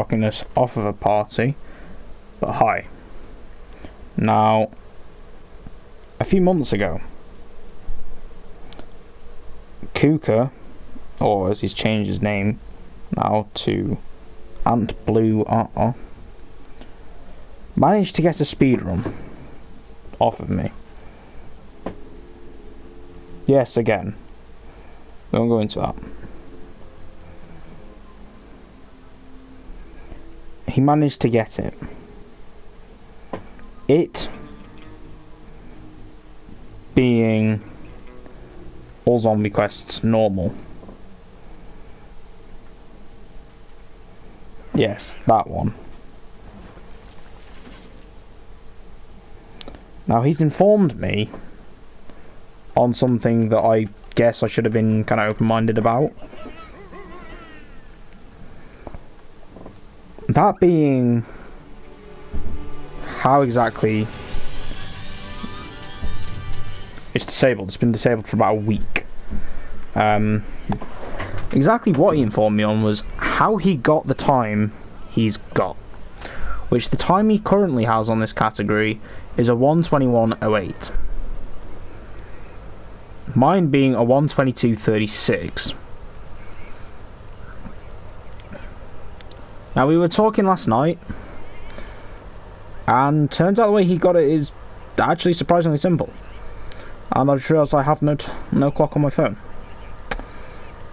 blocking us off of a party. But hi. Now, a few months ago, Kuka, or as he's changed his name now to Ant Blue managed to get a speedrun off of me. Yes, again. Don't go into that. He managed to get it. It being all zombie quests normal. Yes, that one. Now he's informed me on something that I guess I should have been kind of open-minded about. That being how exactly it's disabled. It's been disabled for about a week. Exactly what he informed me on was how he got the time he's got, which the time he currently has on this category is a 1:21:08. Mine being a 1:22:36. Now we were talking last night, and turns out the way he got it is actually surprisingly simple. And I just realised I have no clock on my phone.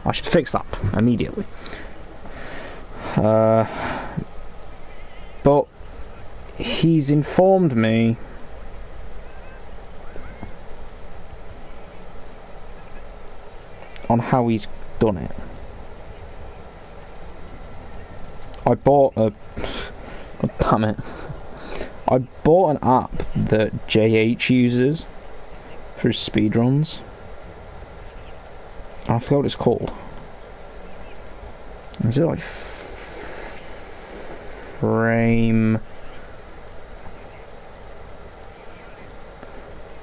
I should fix that immediately. But he's informed me on how he's done it. I bought a... God damn it. I bought an app that JH uses for speedruns. I forgot what it's called. Is it like frame?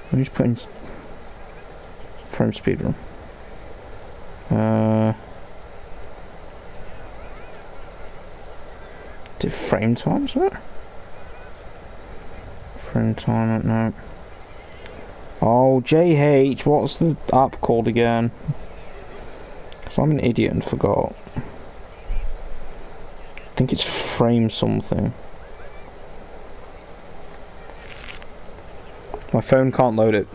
Let me just put in frame speedrun. Did frame times there? Frame time, I don't know. Oh, JH, what's the app called again? Because I'm an idiot and forgot. I think it's frame something. My phone can't load it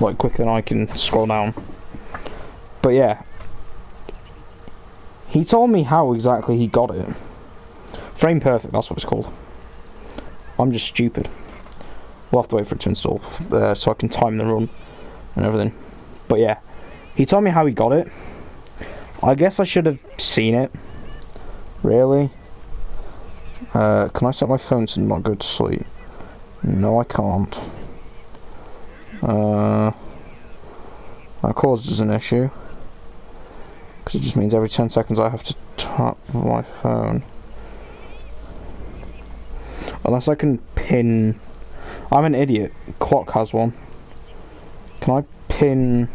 like quicker than I can scroll down. But yeah, he told me how exactly he got it. Frame perfect, that's what it's called. I'm just stupid. We'll have to wait for it to install so I can time the run and everything. But yeah, he told me how he got it. I guess I should have seen it. Really? Can I set my phone to not go to sleep? No, I can't. That causes an issue. Because it just means every 10 seconds I have to tap my phone. Unless I can pin... I'm an idiot. Clock has one. Can I pin...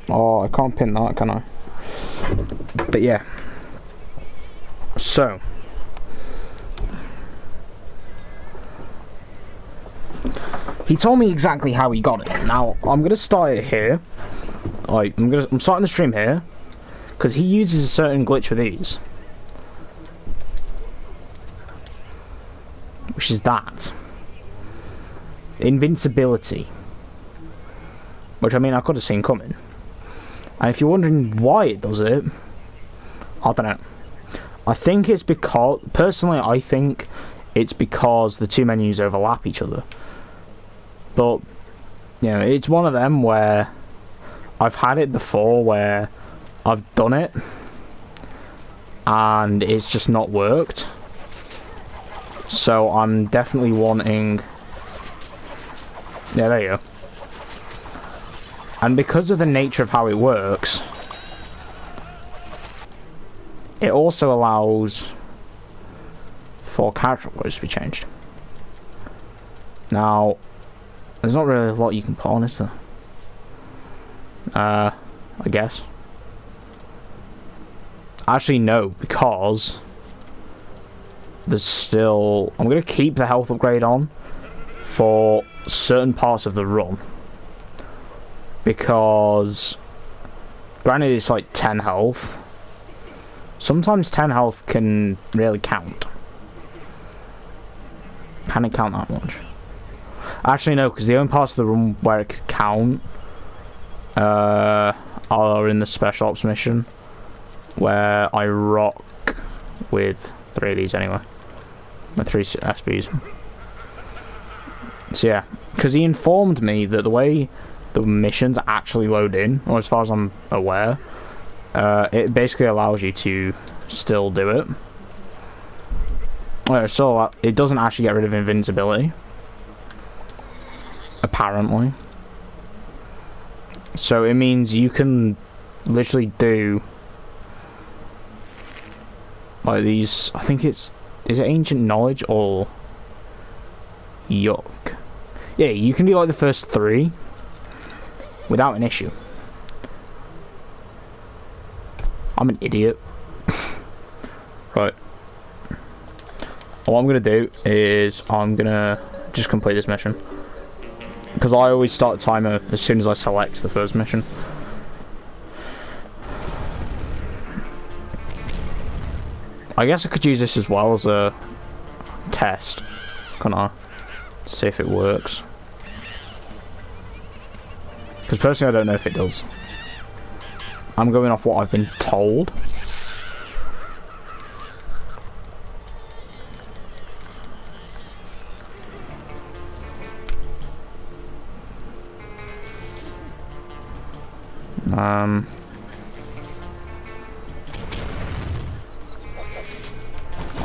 Oh, I can't pin that, can I? But yeah. So. He told me exactly how he got it. Now, I'm going to start it here. I'm starting the stream here. Because he uses a certain glitch with these. Which is that. Invincibility. Which, I mean, I could have seen coming. And if you're wondering why it does it, I don't know. I think it's because... Personally, I think it's because the two menus overlap each other. But, you know, it's one of them where... I've had it before where I've done it and it's just not worked. So I'm definitely wanting... Yeah, there you go. And because of the nature of how it works, it also allows for character codes to be changed. Now, there's not really a lot you can put on, is there? I guess. Actually, no, because there's still... I'm going to keep the health upgrade on for certain parts of the run. Because, granted, it's like 10 health. Sometimes 10 health can really count. Can it count that much? Actually, no, because the only parts of the run where it could count are in the Special Ops mission, where I rock with 3 of these anyway. With 3 SBs. So yeah, because he informed me that the way the missions actually load in, or as far as I'm aware, it basically allows you to still do it. So it doesn't actually get rid of invincibility, apparently. So it means you can literally do like these. I think is it ancient knowledge or yuck? Yeah, you can do like the first 3 without an issue. I'm an idiot. Right. What I'm gonna do is I'm gonna just complete this mission, because I always start the timer as soon as I select the first mission. I guess I could use this as well as a test, can't I? See if it works. Because personally I don't know if it does. I'm going off what I've been told.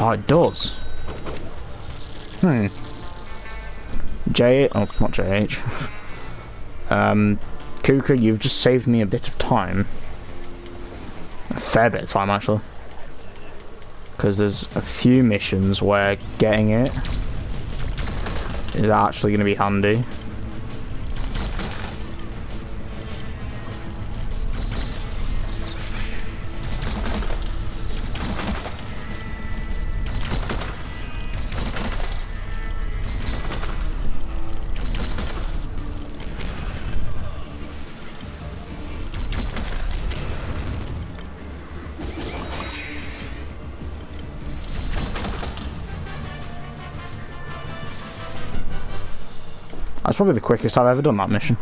Oh, it does. J... Oh, not JH. Kuka, you've just saved me a bit of time. A fair bit of time, actually. Because there's a few missions where getting it is actually going to be handy. That's probably the quickest I've ever done that mission.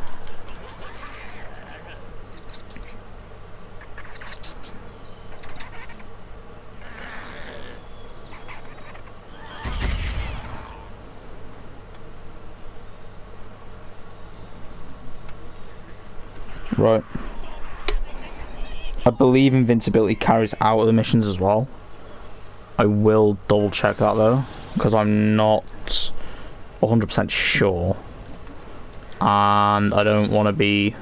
Right. I believe invincibility carries out of the missions as well. I will double check that though, because I'm not 100% sure. And I don't want to be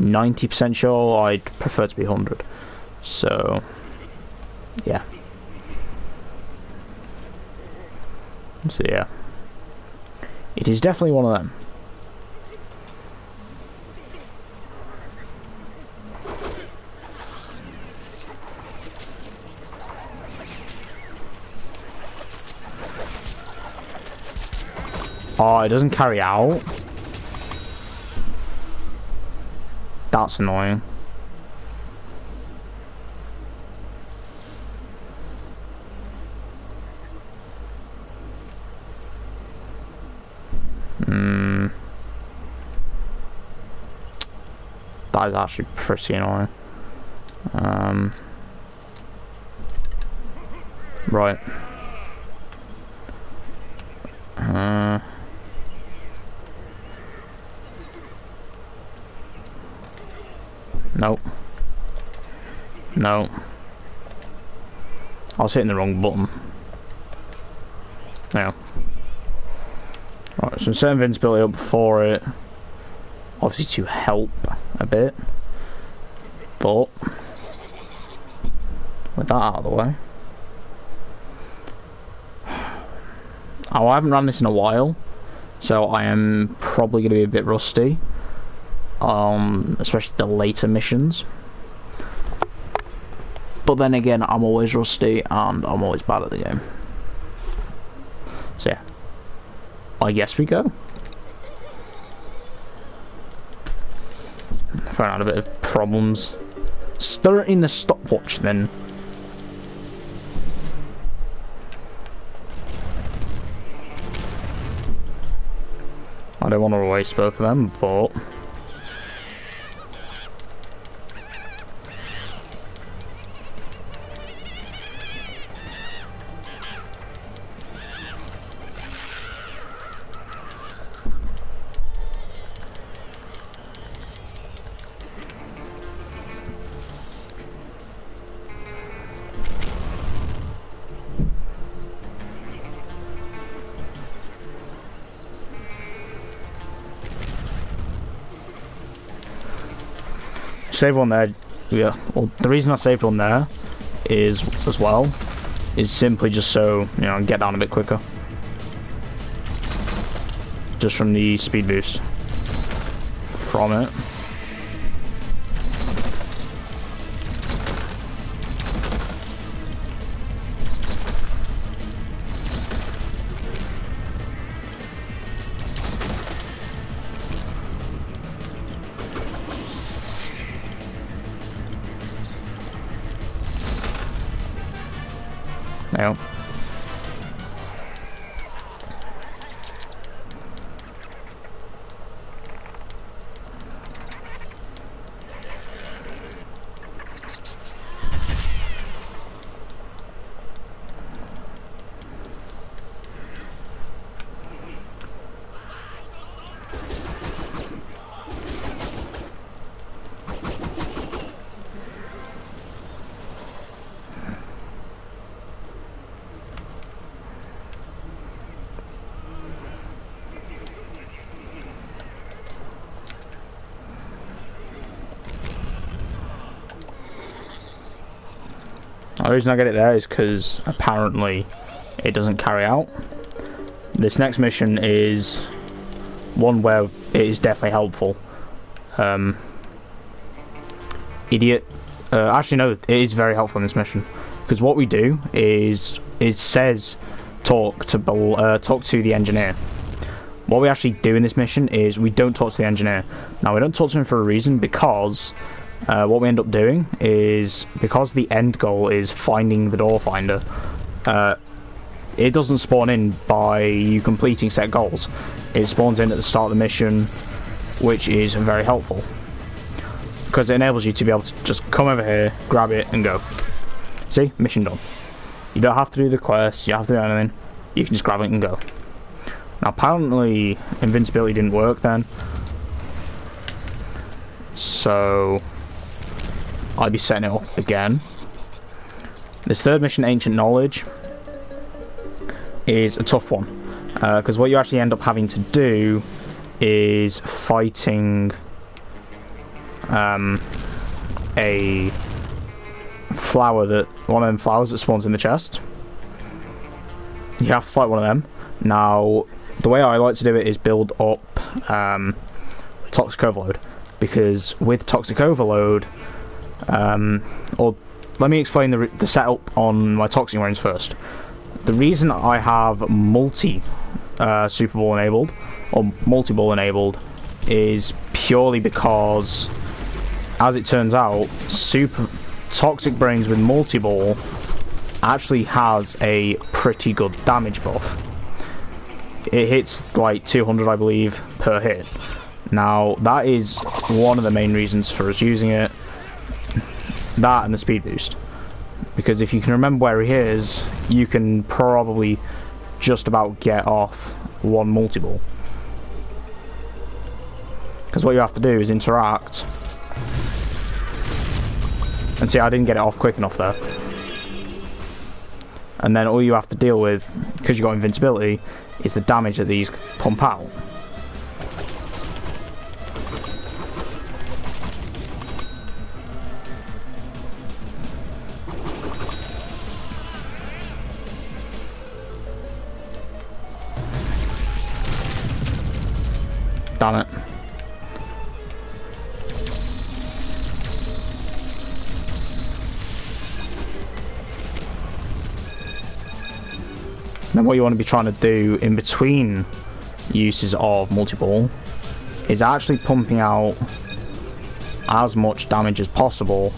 90% sure. I'd prefer to be 100. So, yeah. So yeah, it is definitely one of them. Oh, it doesn't carry out. That's annoying. That is actually pretty annoying. Right. Nope. No. I was hitting the wrong button. Now. Right, so set invincibility up for it. Obviously to help a bit. But with that out of the way. Oh, I haven't run this in a while, so I am probably going to be a bit rusty. especially the later missions. But then again, I'm always rusty and I'm always bad at the game. So yeah, I guess we go. If I had a bit of problems starting the stopwatch, then I don't want to waste both of them, but save one there. Yeah, well, the reason I saved one there is simply just so, you know, get down a bit quicker, just from the speed boost from it. Yeah. The reason I get it there is because apparently it doesn't carry out. This next mission is one where it is definitely helpful. Idiot. Actually, no, it is very helpful in this mission, because what we do is it says talk to the engineer. What we actually do in this mission is we don't talk to the engineer. Now, we don't talk to him for a reason, because what we end up doing is, because the end goal is finding the door finder, it doesn't spawn in by you completing set goals. It spawns in at the start of the mission, which is very helpful, because it enables you to be able to just come over here, grab it, and go. See? Mission done. You don't have to do the quest, you don't have to do anything, you can just grab it and go. Now, apparently invincibility didn't work then, so I'd be setting it up again. This third mission, Ancient Knowledge, is a tough one, because what you actually end up having to do is fighting a flower, one of them flowers that spawns in the chest. You have to fight one of them. Now, the way I like to do it is build up Toxic Overload, because with Toxic Overload, or let me explain the setup on my Toxic Range first. The reason I have Super Ball enabled, or multi-ball enabled, is purely because, as it turns out, Toxic Brains with multi-ball actually has a pretty good damage buff. It hits like 200, I believe, per hit. Now, that is one of the main reasons for us using it. That and the speed boost. Because if you can remember where he is, you can probably just about get off one multi-ball. Because what you have to do is interact. And see, I didn't get it off quick enough there. And then all you have to deal with, because you got invincibility, is the damage that these pump out. Damn it. Then what you want to be trying to do in between uses of multi-ball is actually pumping out as much damage as possible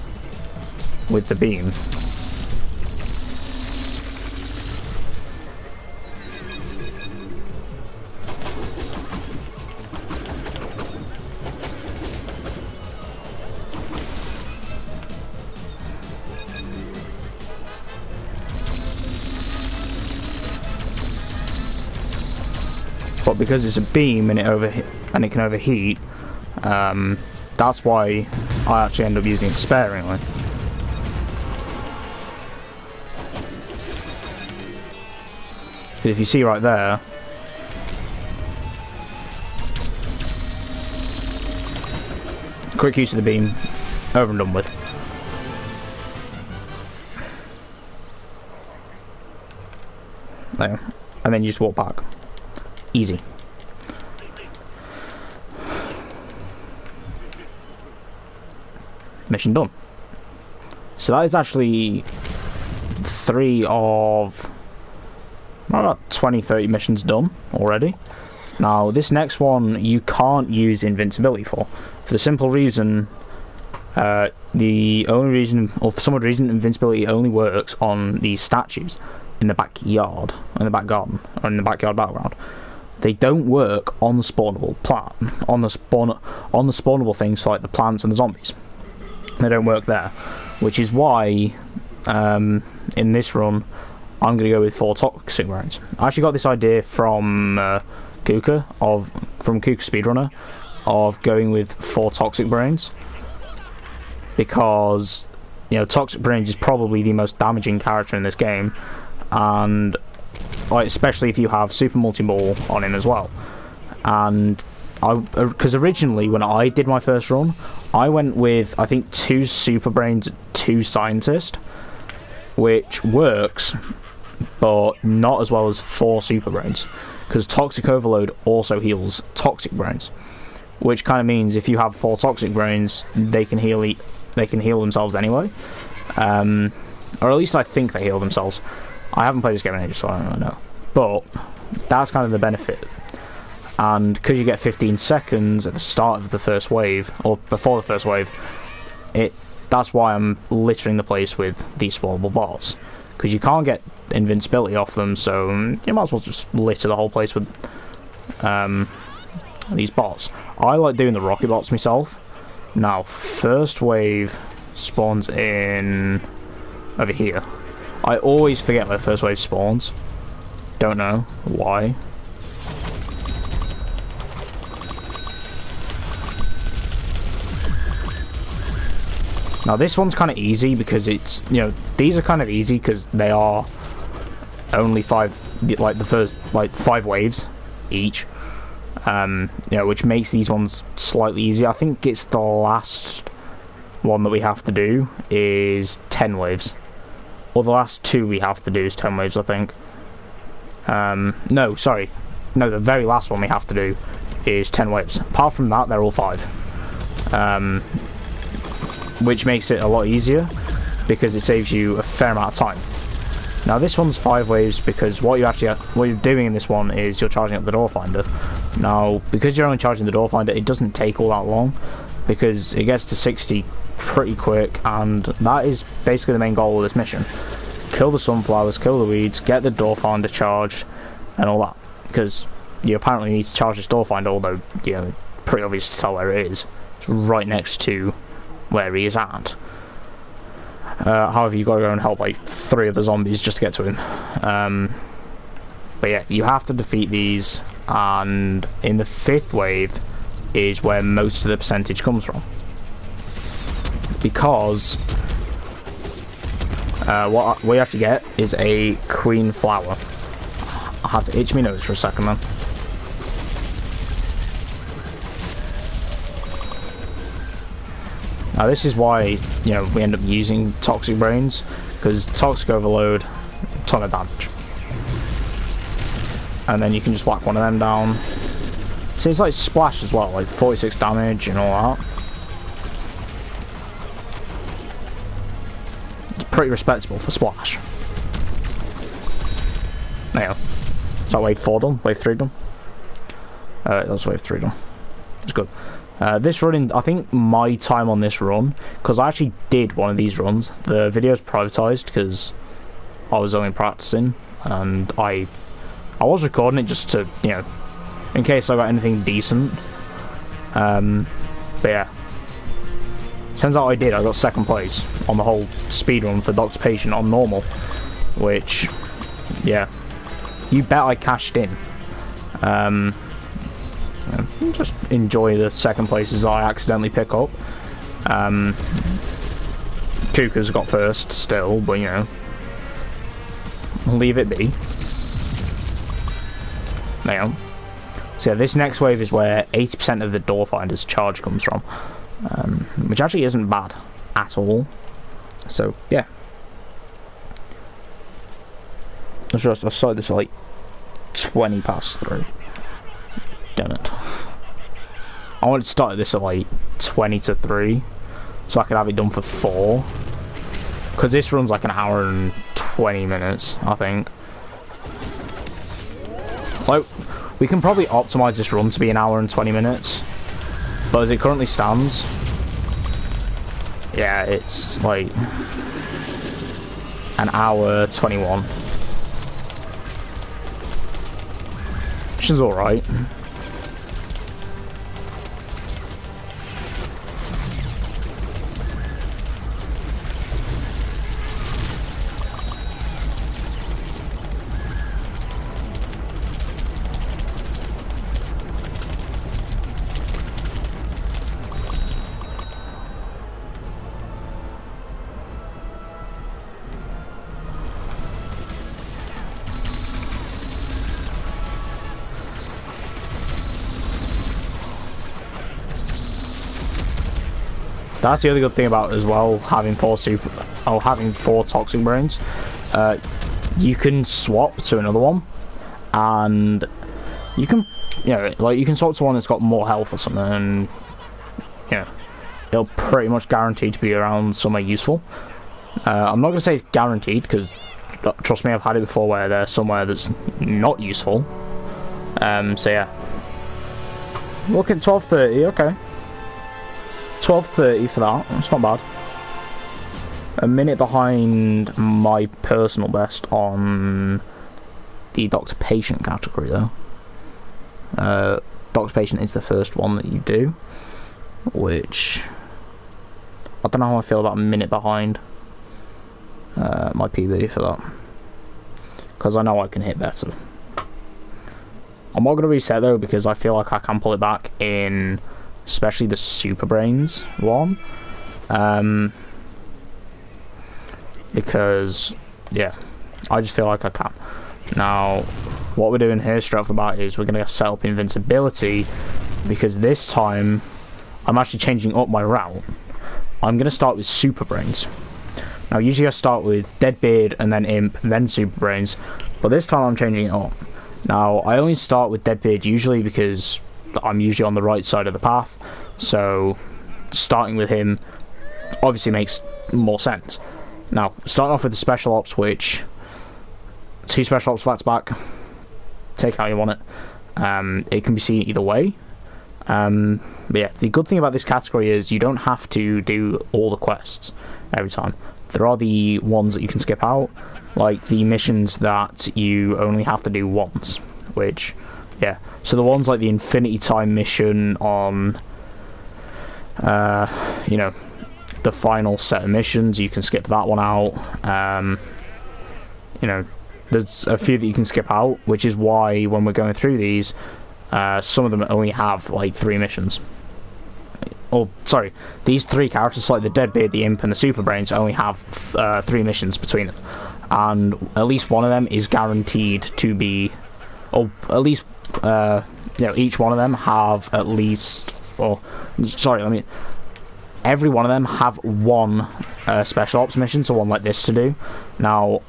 with the beam. But because it's a beam and it can overheat, that's why I actually end up using it sparingly. But if you see right there, quick use of the beam, over and done with. There, and then you just walk back. Easy. Mission done. So that is actually 3 of about 20-30 missions done already. Now this next one you can't use invincibility for the simple reason the only reason, or for some odd reason, invincibility only works on these statues in the backyard, in the back garden, or in the backyard background. They don't work on the spawnable on the spawnable things like the plants and the zombies. They don't work there, which is why in this run I'm going to go with 4 toxic brains. I actually got this idea from Kuka Speedrunner of going with 4 toxic brains, because you know toxic brains is probably the most damaging character in this game, and like, especially if you have super multi-ball on him as well. And because originally when I did my first run, I went with I think 2 super brains, 2 scientists, which works, but not as well as 4 super brains, because toxic overload also heals toxic brains, which kind of means if you have 4 toxic brains, they can heal themselves anyway, or at least I think they heal themselves. I haven't played this game in ages, so I don't really know. But that's kind of the benefit. And because you get 15 seconds at the start of the first wave, or before the first wave, that's why I'm littering the place with these spawnable bots. Because you can't get invincibility off them, so you might as well just litter the whole place with these bots. I like doing the rocket bots myself. Now, first wave spawns in over here. I always forget where first wave spawns. Don't know why. Now this one's kind of easy because it's, you know, these are kind of easy because they are only 5, like the first, like 5 waves each. You know, which makes these ones slightly easier. I think it's the last one that we have to do is 10 waves. Or the last 2 we have to do is 10 waves, I think. No, sorry. No, the very last one we have to do is 10 waves. Apart from that, they're all 5. Which makes it a lot easier, because it saves you a fair amount of time. Now this one's 5 waves because what you're doing in this one is you're charging up the door finder. Now, because you're only charging the door finder, it doesn't take all that long, because it gets to 60 pretty quick, and that is basically the main goal of this mission. Kill the sunflowers, kill the weeds, get the door finder charged, and all that. Because you apparently need to charge this door finder, although, you know, pretty obvious to tell where it is. It's right next to where he is at. However, you've got to go and help like 3 of the zombies just to get to him. But yeah, you have to defeat these, and in the 5th wave is where most of the percentage comes from. Because what we have to get is a queen flower. I had to itch my nose for a second then. Now this is why, you know, we end up using toxic brains, because toxic overload, a ton of damage. And then you can just whack one of them down. So it's like splash as well, like 46 damage and all that. It's pretty respectable for splash. Now, is that wave 4 done? Wave 3 done? That's wave 3 done. It's good. This running, I think my time on this run, because I actually did one of these runs, the video's privatized because I was only practicing, and I was recording it just to, you know, in case I got anything decent. But yeah, turns out I did. I got 2nd place on the whole speed run for Dr. Patient on normal, which, yeah, you bet I cashed in. Just enjoy the 2nd places I accidentally pick up. Kuka's got 1st still, but you know, leave it be. Now, so yeah, this next wave is where 80% of the door finder's charge comes from, which actually isn't bad at all. So yeah, I started this at like 20 past 3. Damn it. I wanted to start this at like 20 to 3 so I could have it done for 4, because this runs like an hour and 20 minutes, I think. Like, we can probably optimize this run to be an hour and 20 minutes, but as it currently stands, yeah, it's like an hour 21, which is alright. That's the other good thing about as well having 4 toxic brains. You can swap to another one, and you can, you know, like you can swap to one that's got more health or something, and you know, it'll pretty much guaranteed to be around somewhere useful. I'm not gonna say it's guaranteed, because trust me, I've had it before where they're somewhere that's not useful. So yeah, look at 12:30. Okay. 12:30 for that, that's not bad. A minute behind my personal best on the Dr. Patient category though. Dr. Patient is the first one that you do, which I don't know how I feel about a minute behind my PB for that, because I know I can hit better. I'm not going to reset though, because I feel like I can pull it back in especially the Super Brains one, because yeah, I just feel like I can. Now what we're doing here straight off the bat is we're going to set up invincibility, because this time I'm actually changing up my route. I'm going to start with Super Brains. Now usually I start with Deadbeard and then Imp and then Super Brains, but this time I'm changing it up. Now I only start with Deadbeard usually because I'm usually on the right side of the path, so starting with him obviously makes more sense. Now, starting off with the special ops, which 2 special ops back to back, take how you want it. It can be seen either way. But yeah, the good thing about this category is you don't have to do all the quests every time. There are the ones that you can skip out, like the missions that you only have to do once, which, yeah. So the ones like the Infinity Time mission on, you know, the final set of missions, you can skip that one out. You know, there's a few that you can skip out, which is why when we're going through these, some of them only have like 3 missions. Oh, sorry, these 3 characters, like the Deadbeard, the Imp, and the Super Brains, only have 3 missions between them, and at least one of them is guaranteed to be, or at least, you know, each one of them have at least, or sorry, every one of them have one special ops mission, so one like this to do. Now,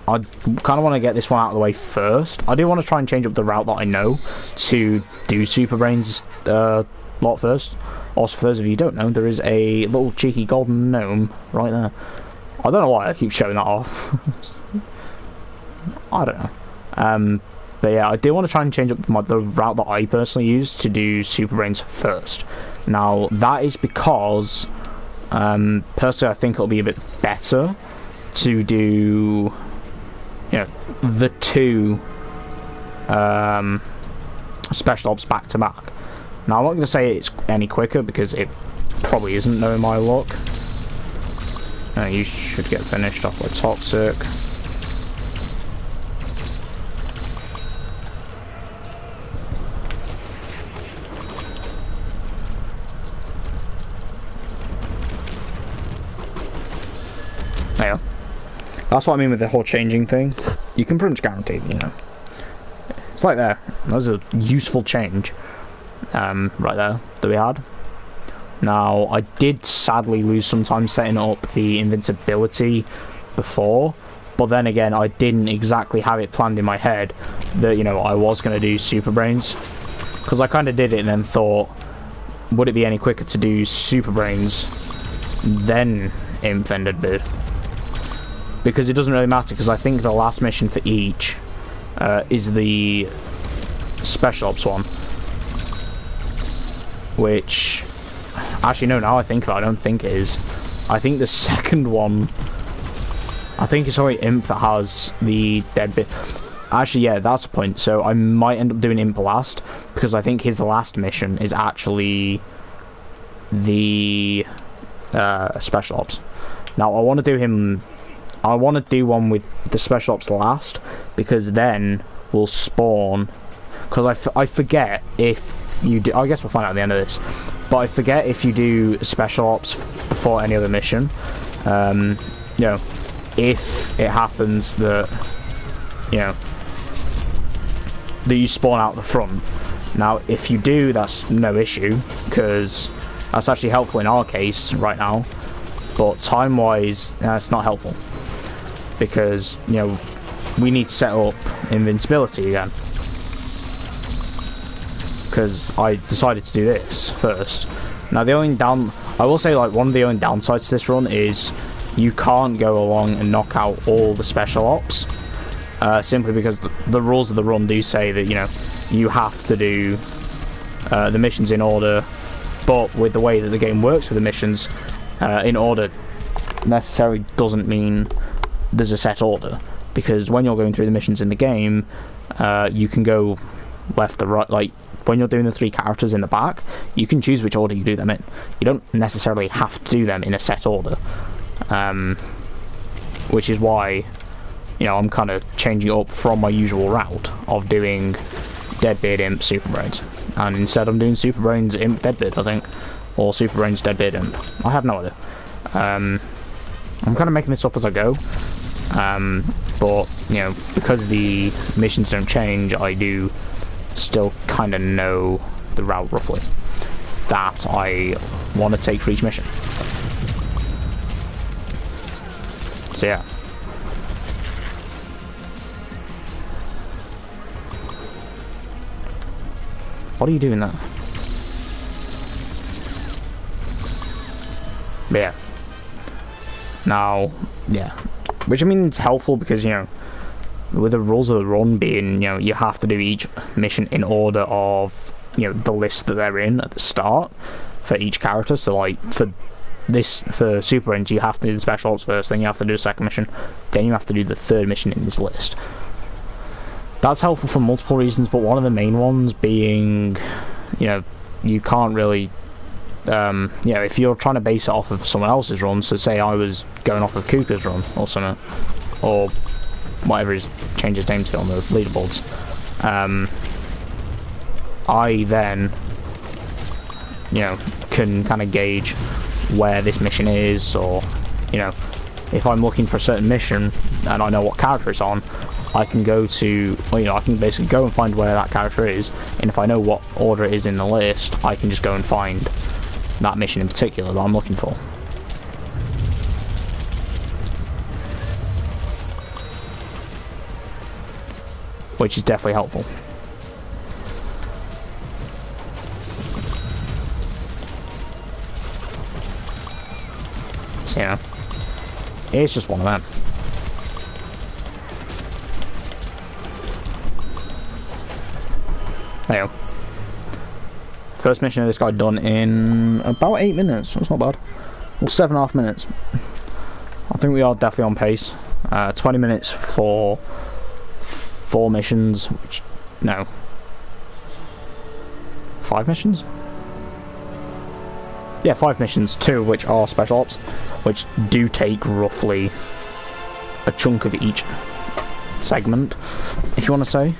I kind of want to get this one out of the way first. I do want to try and change up the route that I know to do Super Brains lot first. Also, for those of you who don't know, there is a little cheeky golden gnome right there. I don't know why I keep showing that off. I don't know. But yeah, I do want to try and change up the route that I personally use to do Super Brains first. Now, that is because, personally, I think it'll be a bit better to do, you know, the two special ops back to back. Now, I'm not going to say it's any quicker because it probably isn't, knowing my luck. You should get finished off with Toxic. There. That's what I mean with the whole changing thing. You can pretty much guarantee, you know. It's like there. That was a useful change. Right there that we had. Now, I did sadly lose some time setting up the invincibility before, but then again, I didn't exactly have it planned in my head that, you know, I was going to do Super Brains, because I kind of did it and then thought, would it be any quicker to do Super Brains then Imp then Deadbeard? Because it doesn't really matter, because I think the last mission for each is the Special Ops one, which... Actually, no, now I think that, I don't think it is. I think the second one... I think it's only Imp that has the dead bit. Actually, yeah, that's the point. So I might end up doing Imp last, because I think his last mission is actually the Special Ops. Now, I want to do him... I want to do one with the Special Ops last, because then we'll spawn... Because I forget if you do... I guess we'll find out at the end of this. But I forget if you do Special Ops before any other mission. You know, if it happens that, you know, that you spawn out the front. Now, if you do, that's no issue, because that's actually helpful in our case right now. But time-wise, it's not helpful, because, you know, we need to set up invincibility again. Because I decided to do this first. Now, the only I will say, like, one of the only downsides to this run is you can't go along and knock out all the special ops, simply because the rules of the run do say that, you know, you have to do the missions in order. But with the way that the game works with the missions, in order necessarily doesn't mean there's a set order, because when you're going through the missions in the game, you can go left to right. Like, when you're doing the 3 characters in the back, you can choose which order you do them in. You don't necessarily have to do them in a set order, which is why, you know, I'm kind of changing it up from my usual route of doing Deadbeard, Imp, Super Brains, and instead I'm doing Super Brains, Imp, Deadbeard, I think, or Super Brains, Deadbeard, Imp. I have no idea. I'm kind of making this up as I go, but, you know, because the missions don't change, I do still kind of know the route roughly that I want to take for each mission. So yeah. What are you doing there? But yeah. Now, yeah. Which, I mean, it's helpful because, you know, with the rules of the run being, you know, you have to do each mission in order of, you know, the list that they're in at the start for each character. So, like, for Super Brains, you have to do the special ops first, then you have to do the second mission, then you have to do the third mission in this list. That's helpful for multiple reasons, but one of the main ones being, you know, you can't really, you know, if you're trying to base it off of someone else's run, so say I was going off of Kuka's run or something, or whatever he's changed his name to on the leaderboards, I then, you know, can kind of gauge where this mission is, or, you know, if I'm looking for a certain mission and I know what character it's on, I can go to, well, you know, I can basically go and find where that character is, and if I know what order it is in the list, I can just go and find that mission in particular that I'm looking for. Which is definitely helpful. So, yeah, it's just one of them. There you go. First mission of this guy done in about 8 minutes. That's not bad. Well, 7.5 minutes. I think we are definitely on pace. 20 minutes for 4 missions. Which, no. 5 missions? Yeah, 5 missions, 2 of which are special ops, which do take roughly a chunk of each segment, if you want to say.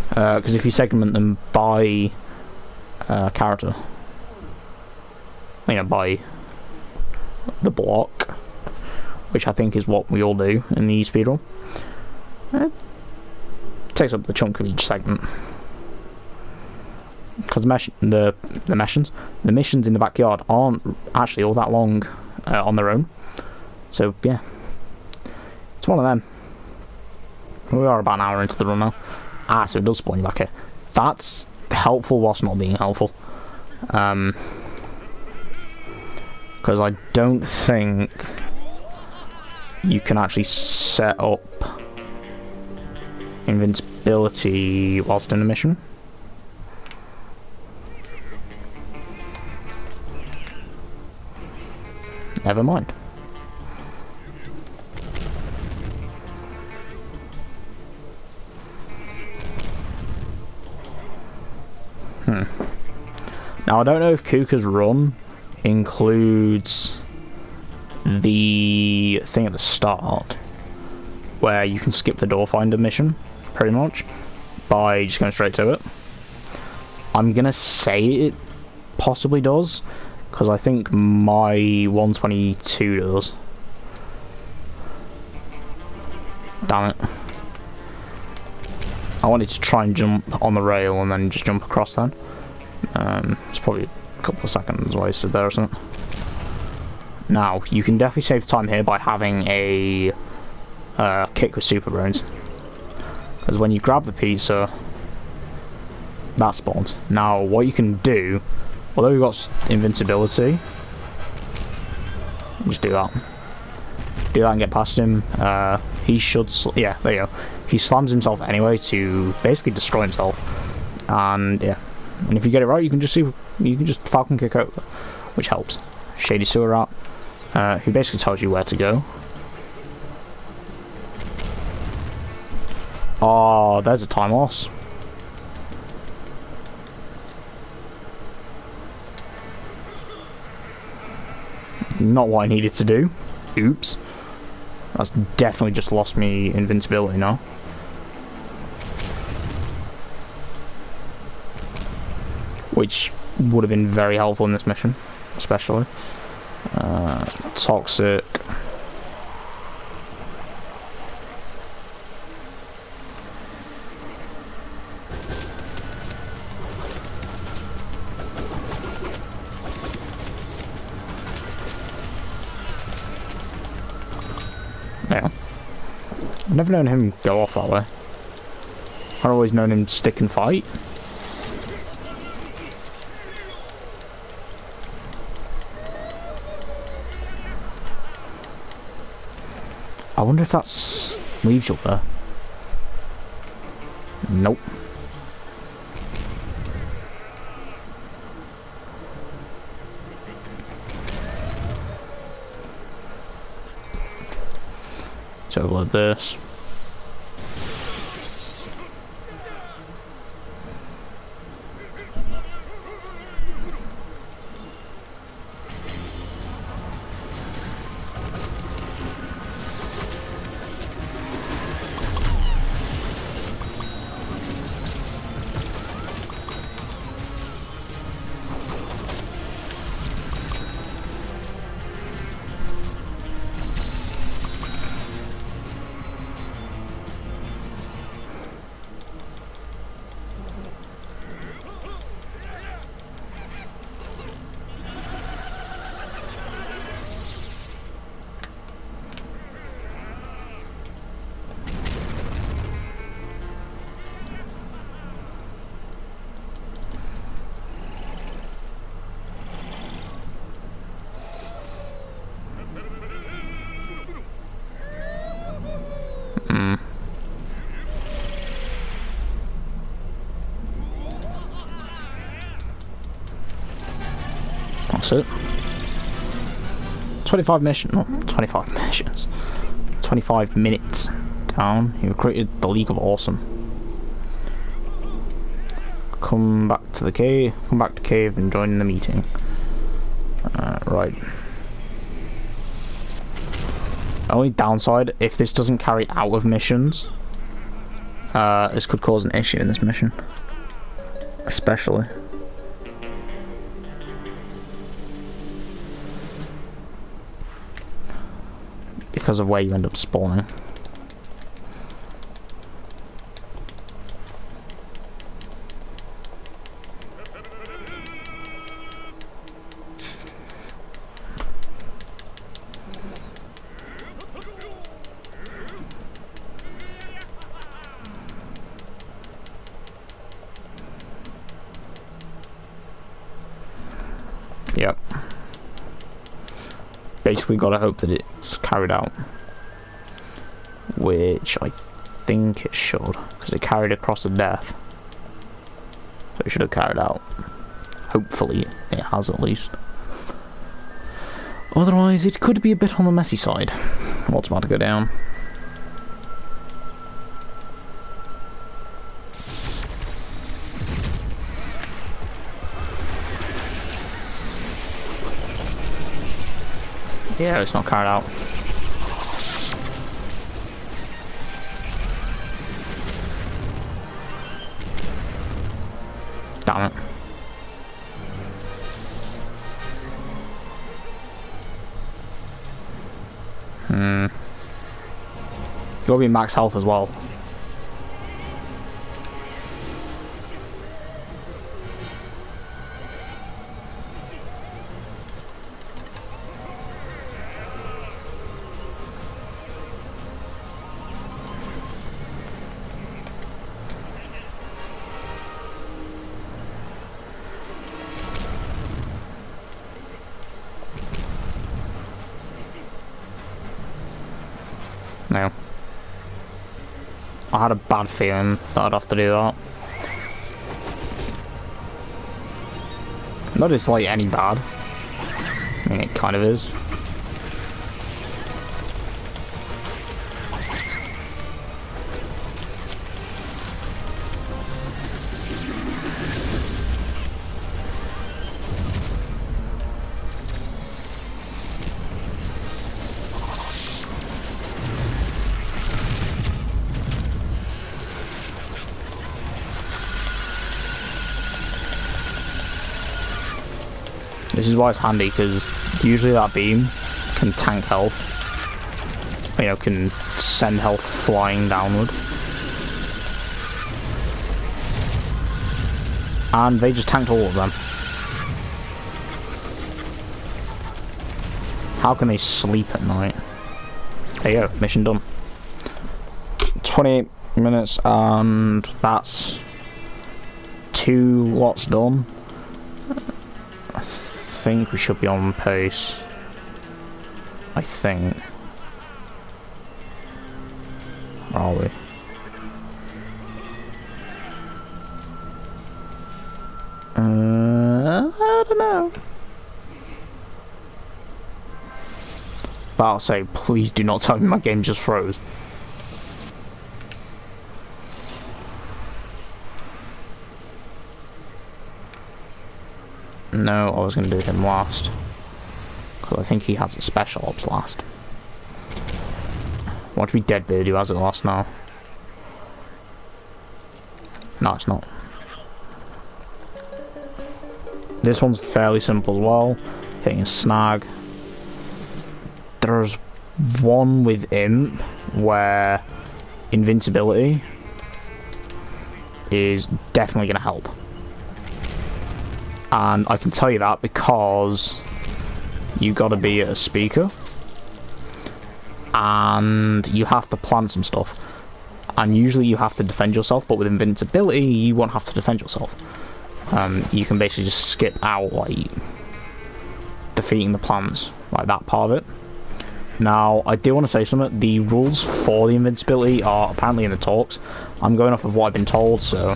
Because if you segment them by character, you know, by the block, which I think is what we all do in the speedrun, it takes up the chunk of each segment. Because the missions in the backyard aren't actually all that long on their own. So yeah, it's one of them. We are about an hour into the run now. Ah, so it does spawn you back here. That's helpful whilst not being helpful. Because I don't think you can actually set up invincibility whilst in a mission. Never mind. Now I don't know if Kuka's run includes the thing at the start where you can skip the door finder mission, pretty much, by just going straight to it. I'm gonna say it possibly does, because I think my 122 does. Damn it. I wanted to try and jump on the rail and then just jump across then. It's probably a couple of seconds wasted there or something. Now, you can definitely save time here by having a kick with super brains. Because when you grab the pizza, that spawns. Now, what you can do, although we've got invincibility, just do that. Do that and get past him. He should, yeah, there you go. He slams himself anyway to basically destroy himself. And yeah, and if you get it right, you can just Falcon kick out, which helps. Shady Sewer Rat, who basically tells you where to go. Oh, there's a time loss. Not what I needed to do. Oops. That's definitely just lost me invincibility now. Which would have been very helpful in this mission, especially. Toxic. Yeah. I've never known him go off that way. I've always known him stick and fight. I wonder if that's leaves you up there. Nope. Let's overload this. That's it. 25 missions. No, 25 missions. 25 minutes down. He recruited the League of Awesome. Come back to the cave. Come back to cave and join the meeting. Right. Only downside, if this doesn't carry out of missions, this could cause an issue in this mission. Especially. Because of where you end up spawning. Yep. Basically gotta hope that it's carried out. Which I think it should, because it carried across the death. So it should have carried out. Hopefully it has at least. Otherwise it could be a bit on the messy side. What's about to go down? Yeah, it's not carried out. Damn it. You'll be max health as well. No. I had a bad feeling that I'd have to do that. Not it's like any bad. I mean, it kind of is. This is why it's handy, because usually that beam can tank health. You know, can send health flying downward. And they just tanked all of them. How can they sleep at night? There you go, mission done. 28 minutes and that's 2 lots done. I think we should be on pace. I think. Where are we? I don't know. But I'll say, please do not tell me my game just froze. No, I was going to do him last. Because I think he has a special ops last. Want to be Deadbeard who has it last now. No, it's not. This one's fairly simple as well. Hitting a snag. There's one with Imp where invincibility is definitely going to help. And I can tell you that because you got to be a speaker and you have to plant some stuff, and usually you have to defend yourself, but with invincibility you won't have to defend yourself. You can basically just skip out like defeating the plants, like that part of it. Now I do want to say something. The rules for the invincibility are apparently in the talks. I'm going off of what I've been told, so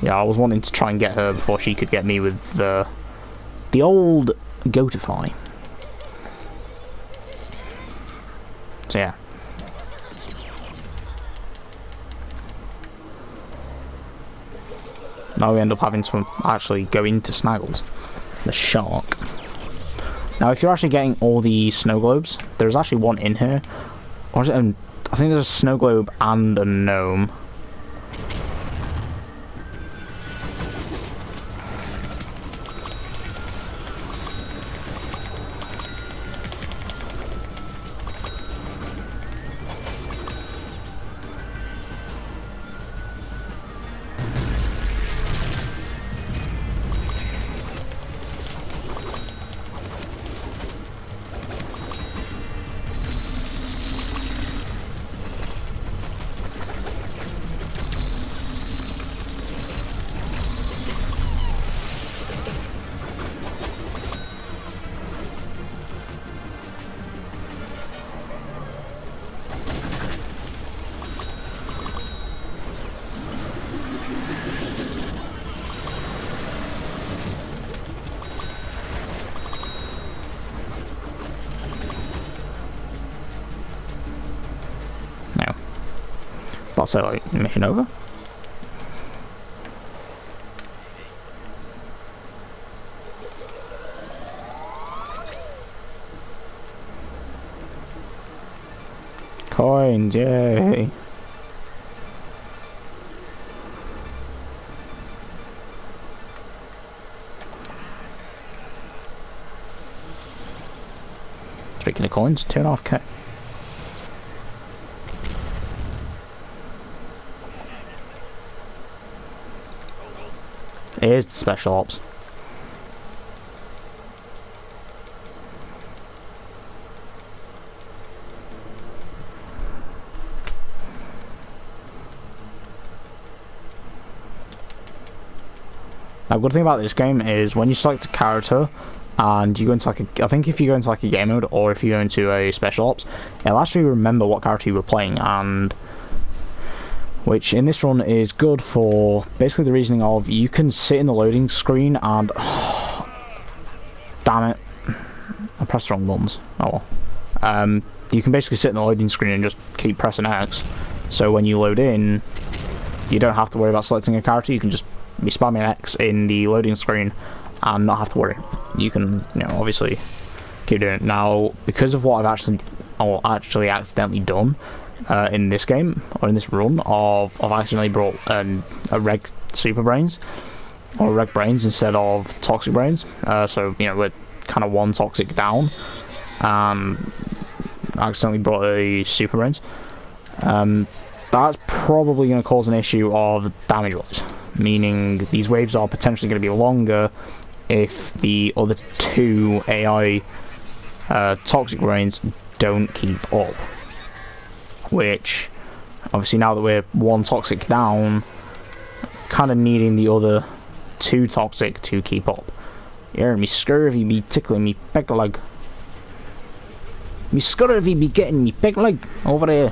Yeah, I was wanting to try and get her before she could get me with the old Goatify. So yeah. Now we end up having to actually go into Snaggles, the shark. Now if you're actually getting all the snow globes, there's actually one in here. Or is it I think there's a snow globe and a gnome. I'll say like mission over. Coins, yay! Speaking of coins, 2.5k. Here's the special ops. Now, the good thing about this game is when you select a character and you go into like I think if you go into like a game mode or if you go into a special ops, it'll actually remember what character you were playing, and which in this run is good for basically the reasoning of you can sit in the loading screen and damn it, I pressed the wrong buttons. Oh well. You can basically sit in the loading screen and just keep pressing X, so when you load in you don't have to worry about selecting a character. You can just be spamming X in the loading screen and not have to worry. You can, you know, obviously keep doing it. Now, because of what I've actually accidentally done in this game, or in this run, I've accidentally brought a reg super brains, or reg brains instead of toxic brains. So, you know, we're kind of one toxic down. I accidentally brought a super brains. That's probably going to cause an issue of damage-wise, meaning these waves are potentially going to be longer if the other two AI toxic brains don't keep up. Which, obviously now that we're one toxic down, kind of needing the other two toxic to keep up. Yeah, me scurvy be tickling me peg leg. Me scurvy be getting me peg leg over there.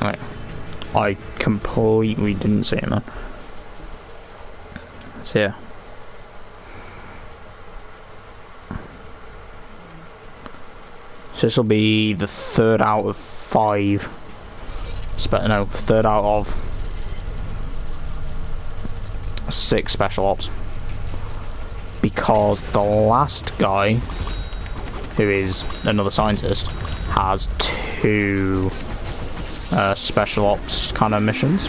Right. I completely didn't see him, man. So yeah. So this will be the third out of 5 no, third out of 6 special ops. Because the last guy, who is another scientist, has 2 special ops kind of missions,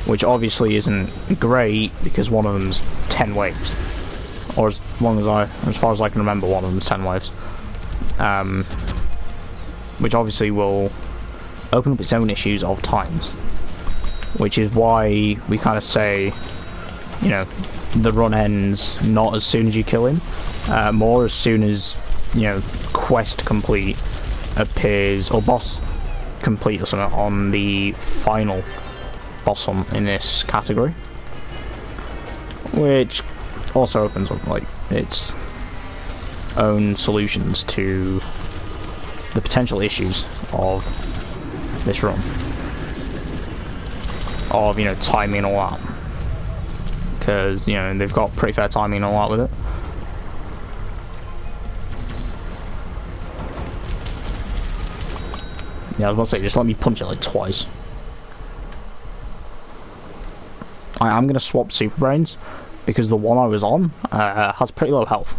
which obviously isn't great because one of them's 10 waves, or as far as I can remember, one of them's 10 waves, which obviously will open up its own issues of times, which is why we kind of say, you know, the run ends not as soon as you kill him, more as soon as, you know, quest complete appears, or boss complete or something, on the final boss hunt in this category, which also opens up like its own solutions to the potential issues of this run, of, you know, timing and all that, because, you know, they've got pretty fair timing and all that with it. Yeah, I was about to say, just let me punch it like twice. I'm going to swap Super Brains, because the one I was on has pretty low health.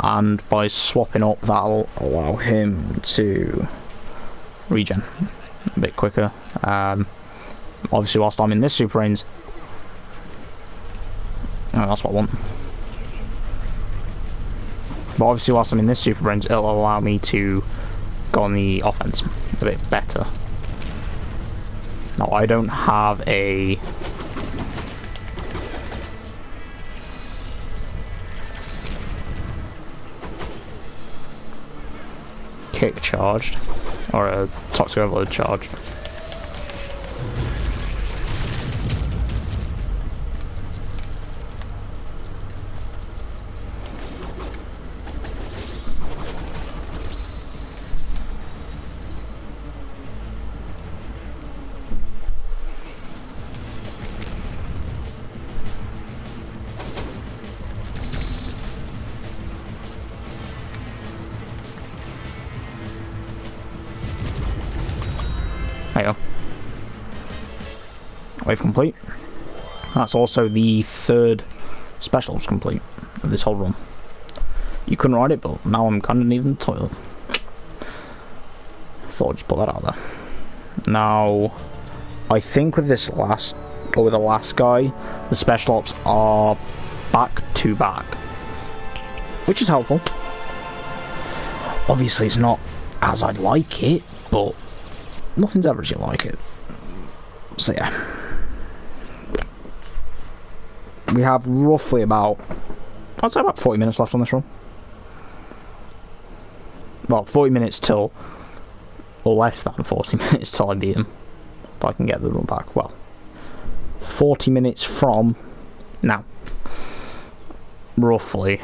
And by swapping up, that'll allow him to regen a bit quicker. Obviously, whilst I'm in this Super Brains... Oh, that's what I want. But obviously, whilst I'm in this Super Brains, it'll allow me to go on the offense a bit better. Now, I don't have a... kick charged, or a toxic overload charged. There you go. Wave complete. That's also the 3rd specials complete of this whole run. You couldn't ride it, but now I'm kind of needing the toilet. Thought I'd just put that out there. Now, I think with this last, or with the last guy, the special ops are back to back, which is helpful. Obviously, it's not as I'd like it, but nothing's ever as you like it. So yeah, we have roughly about, I'd say about 40 minutes left on this run. Well, 40 minutes till, or less than 40 minutes till I beat him, if I can get the run back. Well, 40 minutes from now, roughly.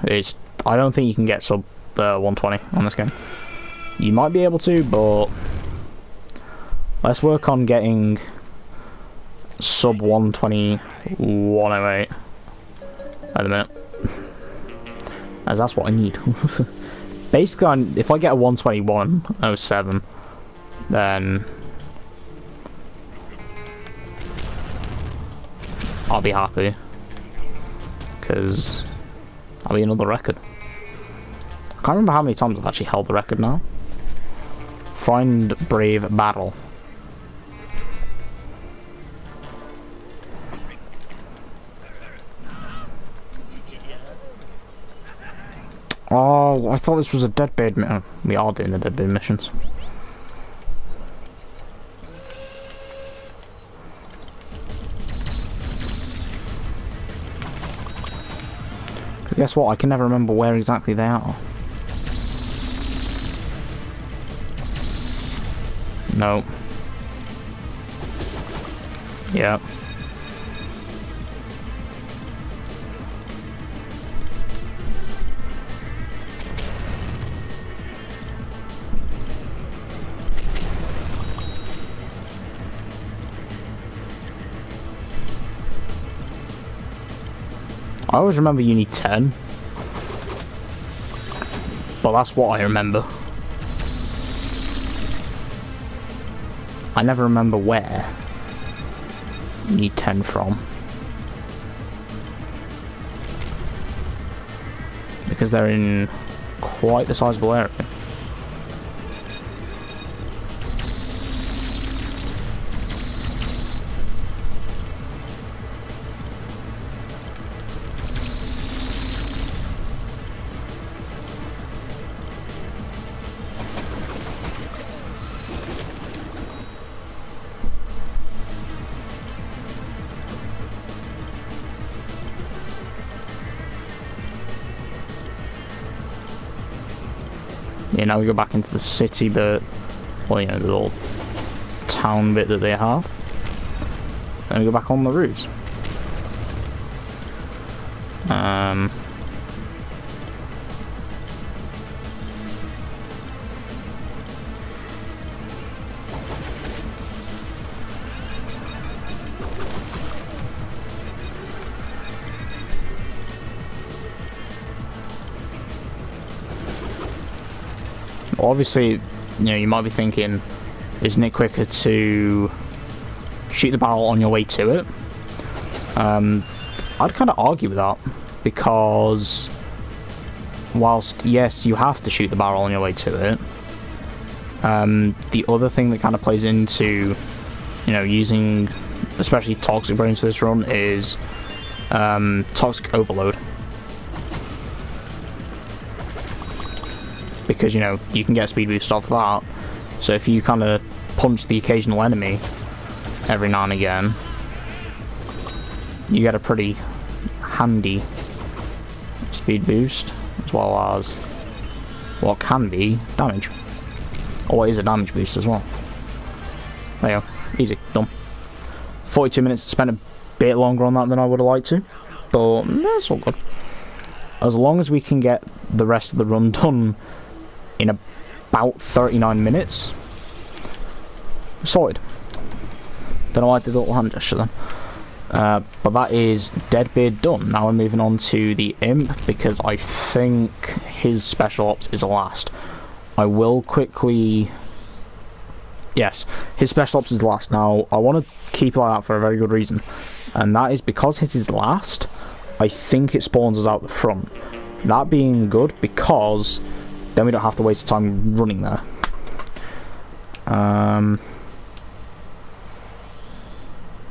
It's, I don't think you can get sub 120 on this game. You might be able to, but let's work on getting sub 120, 108 at the minute, as that's what I need. Basically, if I get a 121.07, then I'll be happy, because I'll be another record. I can't remember how many times I've actually held the record now. Find Brave Battle. Oh, I thought this was a deadbed mission. We are doing the deadbed missions. Guess what? I can never remember where exactly they are. No. Yep. I always remember you need 10. But that's what I remember. I never remember where you need 10 from. Because they're in quite the sizable area. Yeah, now we go back into the city bit, well, you know, the little town bit that they have. Then we go back on the roofs. Obviously, you know, you might be thinking, isn't it quicker to shoot the barrel on your way to it? I'd kind of argue with that, because whilst, yes, you have to shoot the barrel on your way to it, the other thing that kind of plays into, you know, using especially toxic brains for this run is toxic overload. Because, you know, you can get a speed boost off that, so if you kind of punch the occasional enemy every now and again, you get a pretty handy speed boost, as well as what can be damage, or what is a damage boost as well. There you go, easy, done. 42 minutes, spent a bit longer on that than I would have liked to, but that's all good. As long as we can get the rest of the run done in about 39 minutes, sorted. Don't know why I did the little hand gesture then. But that is Deadbeard done. Now we're moving on to the Imp, because I think his special ops is last. I will quickly... Yes, his special ops is last. Now, I want to keep an eye out for a very good reason. And that is because his is last, I think it spawns us out the front. That being good, because then we don't have to waste time running there.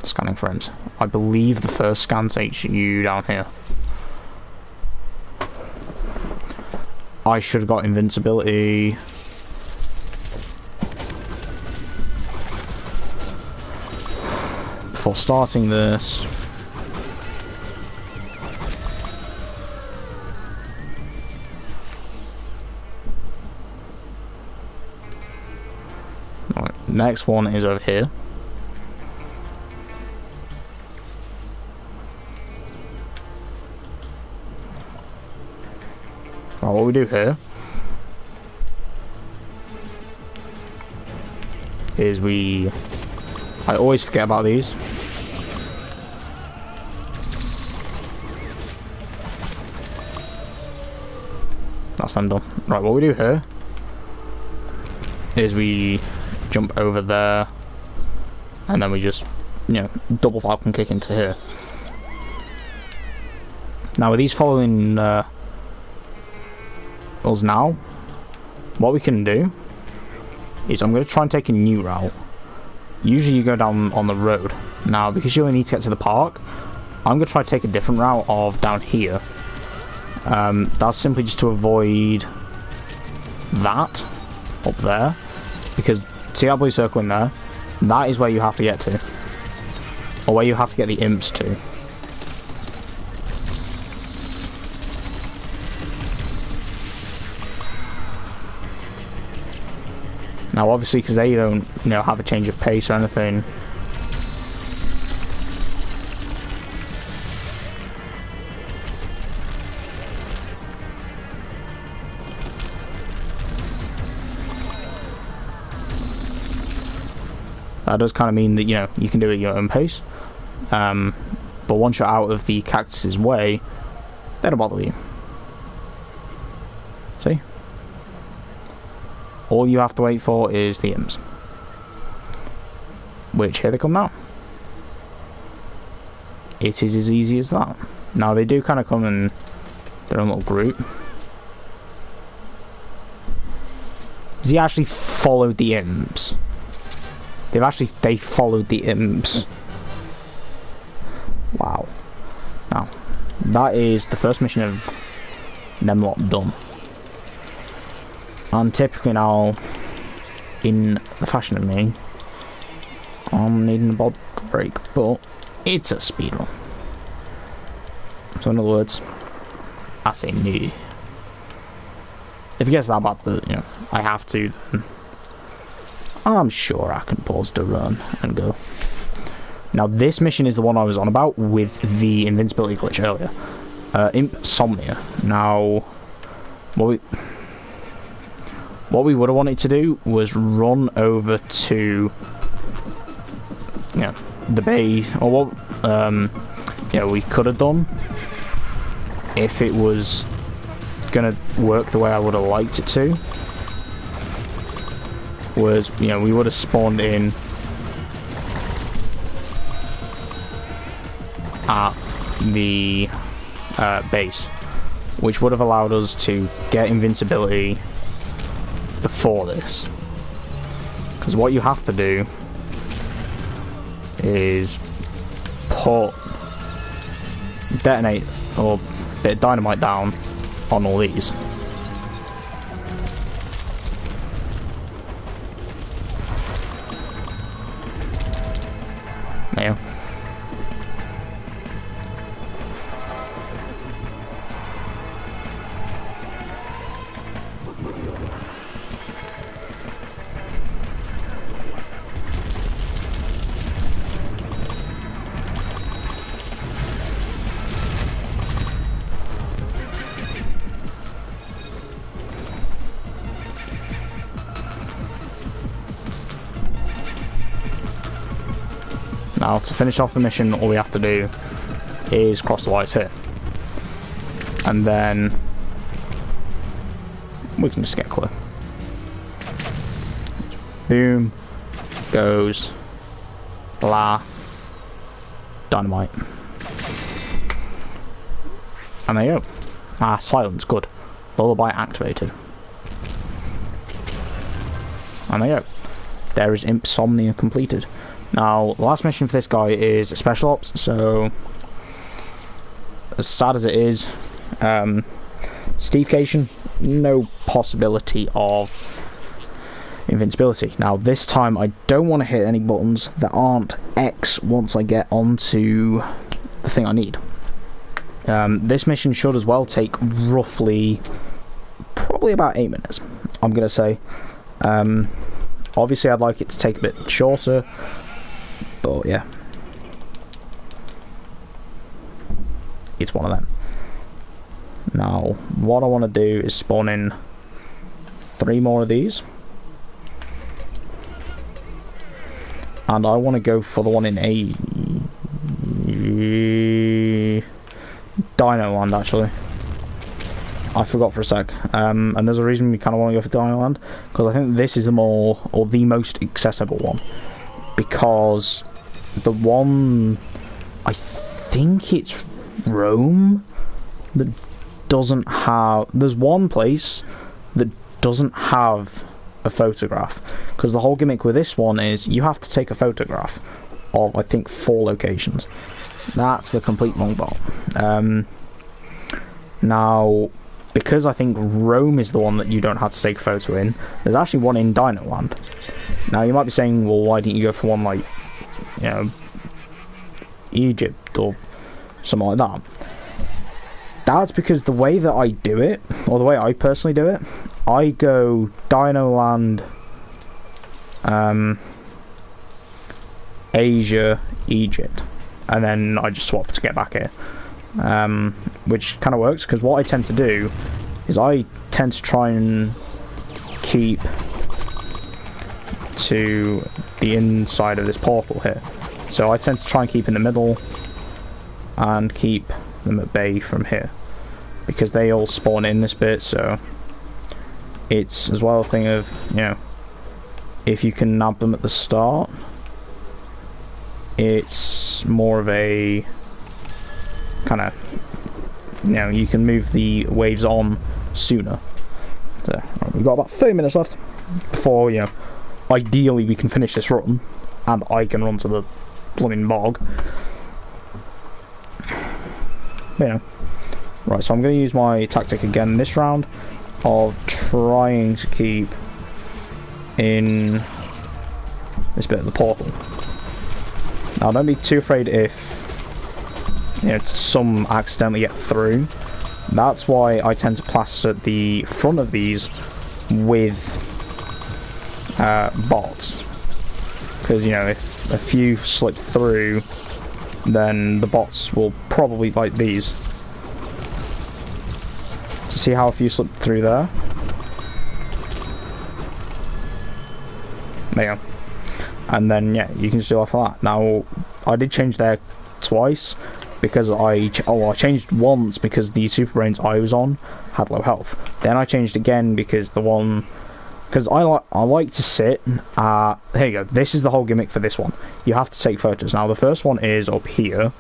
Scanning friends. I believe the first scan takes you down here. I should have got invincibility. Before starting this. Right, next one is over here. Right, what we do here is I always forget about these. That's them done. Right, what we do here is we jump over there, and then we just, you know, double falcon kick into here. Now with these following us now, what we can do is I'm going to try and take a new route. Usually you go down on the road. Now because you only need to get to the park, I'm going to try to take a different route of down here. That's simply just to avoid that up there, because see that blue circle in there? That is where you have to get to, or where you have to get the imps to. Now obviously, because they don't, you know, have a change of pace or anything, that does kind of mean that, you know, you can do it at your own pace. But once you're out of the cactus's way, they don't bother you. See? All you have to wait for is the imps. Which, here they come now. It is as easy as that. Now, they do kind of come in their own little group. Has he actually followed the imps? They followed the imps. Wow. Now, that is the first mission of them lot done. And typically now, in the fashion of me, I'm needing a bod break, but it's a speedrun. So in other words, I say no. If it gets that bad that, I have to, then I'm sure I can pause the run and go. Now this mission is the one I was on about with the invincibility glitch earlier. Insomnia. Now, what we would have wanted to do was run over to, the bay, or what, we could have done if it was gonna work the way I would have liked it to. Was, we would have spawned in at the base, which would have allowed us to get invincibility before this. Because what you have to do is detonate or bit of dynamite down on all these. There. Now, to finish off the mission, all we have to do is cross the wires here. And then we can just get clear. Boom. Goes. Blah. Dynamite. And there you go. Silence, good. Lullaby activated. And there you go. There is Insomnia completed. Now, the last mission for this guy is Special Ops, so as sad as it is, Stevecation, no possibility of invincibility. Now, this time I don't want to hit any buttons that aren't X once I get onto the thing I need. This mission should as well take roughly, probably about 8 minutes, I'm going to say. Obviously I'd like it to take a bit shorter, but yeah, it's one of them. Now, what I want to do is spawn in 3 more of these, and I want to go for the one in Dino Land, actually. I forgot for a sec, and there's a reason we kind of want to go for Dino Land, because I think this is the most accessible one, because the one, I think it's Rome, that doesn't have, there's one place that doesn't have a photograph, because the whole gimmick with this one is you have to take a photograph of, I think, 4 locations. That's the complete mongball. Now, because I think Rome is the one that you don't have to take a photo in, there's actually one in Dino Land. Now, you might be saying, well, why didn't you go for one like, Egypt or something like that? That's because the way that I do it, or the way I personally do it, I go Dino Land, Asia, Egypt, and then I just swap to get back here. Which kind of works, because what I tend to do is I tend to try and keep to the inside of this portal here. So I tend to try and keep in the middle and keep them at bay from here, because they all spawn in this bit, so it's as well a thing of, if you can nab them at the start, it's more of a kind of, you know, you can move the waves on sooner. So we've got about 30 minutes left before, you know, ideally we can finish this run and I can run to the blooming bog. But, you know, right, so I'm going to use my tactic again this round of trying to keep in this bit of the portal. Now don't be too afraid if, you know, some accidentally get through. That's why I tend to plaster the front of these with bots, because, you know, if a few slip through, then the bots will probably like these. To see how a few slip through there. There you go. And then, yeah, you can just do off of that. Now, I did change there twice, because I changed once because the Super Brains I was on had low health. Then I changed again because the one, because I like to sit. Here you go. This is the whole gimmick for this one. You have to take photos. Now the first one is up here,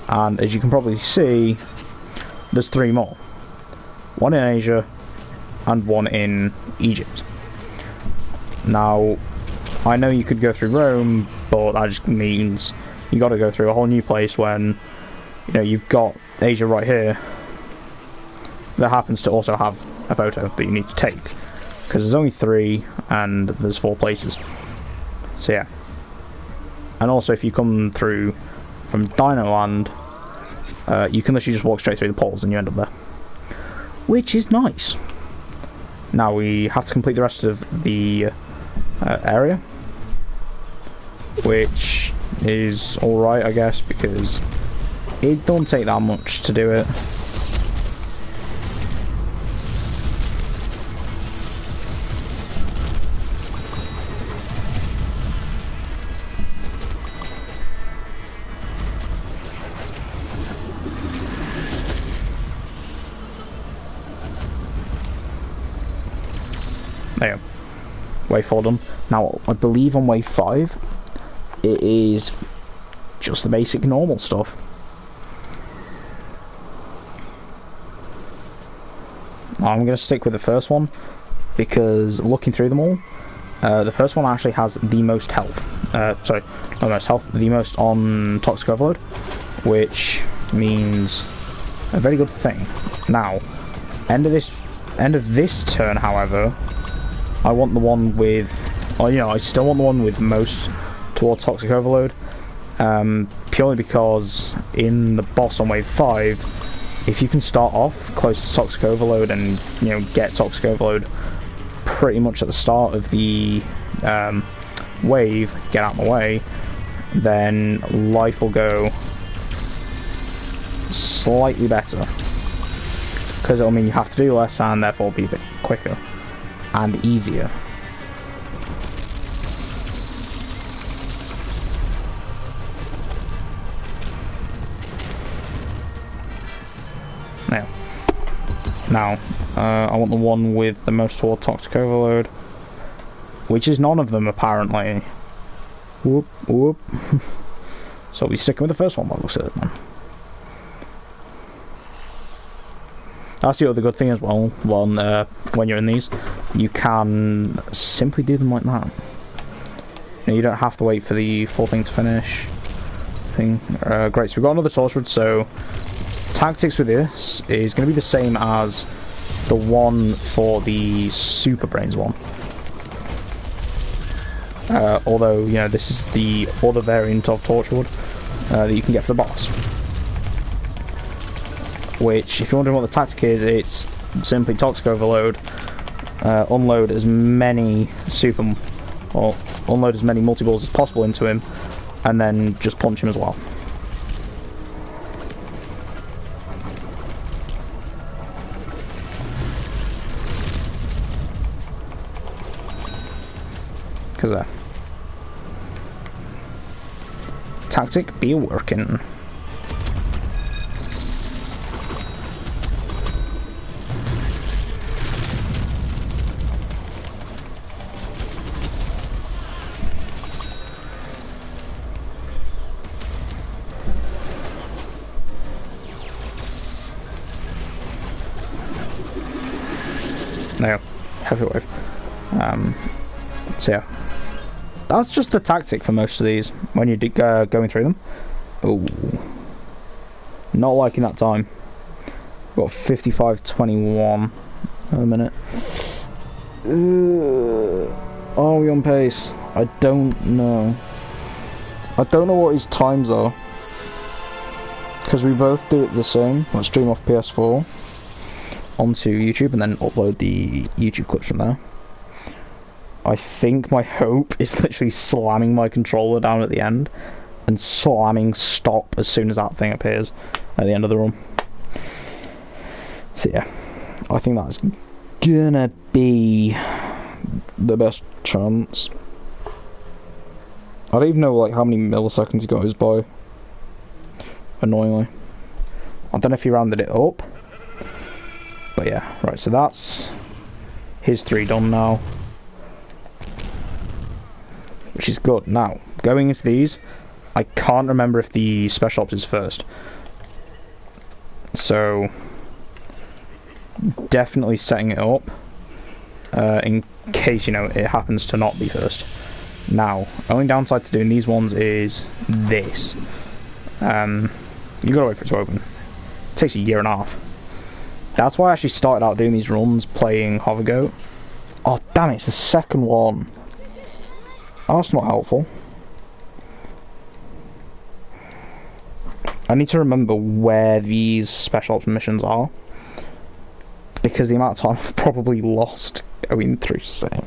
and as you can probably see, there's 3 more. One in Asia, and one in Egypt. Now, I know you could go through Rome, but that just means you got to go through a whole new place when, you know, you've got Asia right here that happens to also have a photo that you need to take, because there's only 3 and there's 4 places. So yeah. And also, if you come through from Dino Land, you can literally just walk straight through the poles and you end up there, which is nice. Now we have to complete the rest of the area, which is alright, I guess, because it don't take that much to do it. There you go. Wave 4 done. Now, I believe on wave 5, it is just the basic normal stuff. I'm going to stick with the first one, because looking through them all, the first one actually has the most health. Sorry, not the most health, the most on Toxic Overload, which means a very good thing. Now, end of this turn, however, I want the one with, oh, you know, I still want the one with most toward Toxic Overload, purely because in the boss on wave 5, if you can start off close to Toxic Overload and, you know, get Toxic Overload pretty much at the start of the wave, get out of the way, then life will go slightly better, because it'll mean you have to do less and therefore be a bit quicker and easier. Now, I want the one with the most toward Toxic Overload, which is none of them apparently. Whoop, whoop. So we're sticking with the first one by the looks of it, man. That's the other good thing as well. When you're in these, you can simply do them like that. You don't have to wait for the full thing to finish. Great, so we've got another Torchwood, so tactics with this is going to be the same as the one for the Super Brains one. Although, you know, this is the other variant of Torchwood that you can get for the boss. Which, if you're wondering what the tactic is, it's simply Toxic Overload, unload as many unload as many multi-balls as possible into him, and then just punch him as well. Because tactic be working. heavy wave. So yeah, that's just the tactic for most of these when you're going through them. Oh, not liking that time. Got 55.21 a minute. Are we on pace? I don't know. I don't know what his times are, because we both do it the same. Let's stream off PS4 onto YouTube and then upload the YouTube clips from there. I think my hope is literally slamming my controller down at the end and slamming stop as soon as that thing appears at the end of the run. So yeah, I think that's gonna be the best chance. I don't even know like how many milliseconds he got his by. Annoyingly, I don't know if he rounded it up, but yeah, right. So that's his 3 done now, which is good. Now going into these, I can't remember if the special ops is first, so definitely setting it up in case, you know, it happens to not be first. Now, only downside to doing these ones is this. You gotta wait for it to open. It takes a year and a half. That's why I actually started out doing these runs playing Hovergoat. Oh damn it, it's the second one. Oh, that's not helpful. I need to remember where these special ops missions are, because the amount of time I've probably lost going through saying,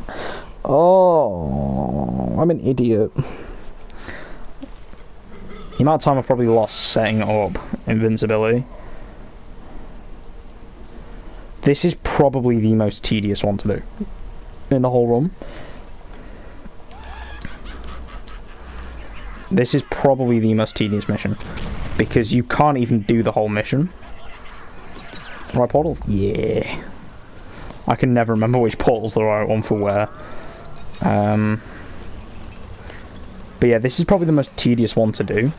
oh, I'm an idiot. The amount of time I've probably lost setting up invincibility. This is probably the most tedious one to do in the whole run. This is probably the most tedious mission, because you can't even do the whole mission. Right portal? Yeah. I can never remember which portal's the right one for where. But yeah, this is probably the most tedious one to do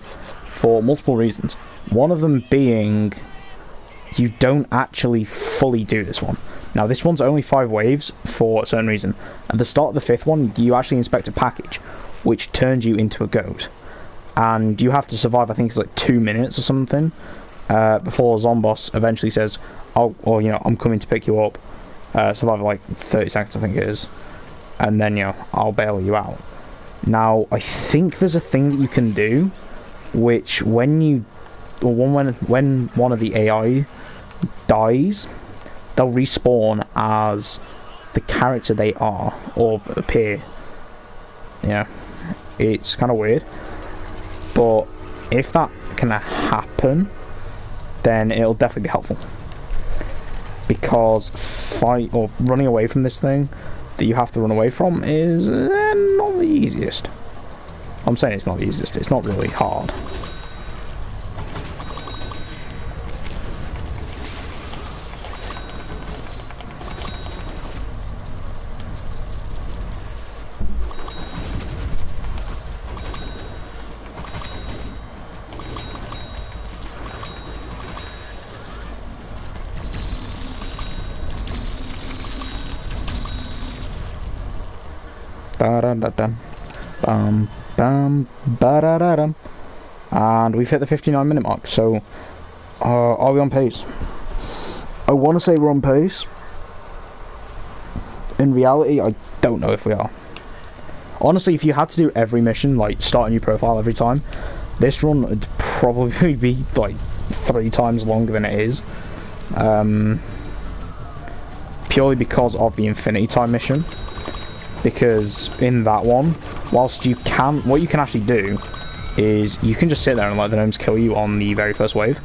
for multiple reasons. One of them being, you don't actually fully do this one. Now this one's only 5 waves for a certain reason. At the start of the 5th one, you actually inspect a package, which turns you into a goat. And you have to survive, I think it's like 2 minutes or something, before Zomboss eventually says, oh, well, you know, I'm coming to pick you up. Survive like 30 seconds, I think it is. And then, you know, I'll bail you out. Now, I think there's a thing that you can do, which when you, or when one of the AI dies, they'll respawn as the character they are, or appear. Yeah, it's kind of weird. But if that can happen, then it'll definitely be helpful. Because running away from this thing that you have to run away from is not the easiest. I'm saying it's not the easiest, it's not really hard. And we've hit the 59-minute mark, so are we on pace? I want to say we're on pace. In reality, I don't know if we are. Honestly, if you had to do every mission, like start a new profile every time, this run would probably be like 3 times longer than it is. Purely because of the Infinity Time mission. Because in that one, whilst you can, what you can actually do is you can just sit there and let the gnomes kill you on the very first wave.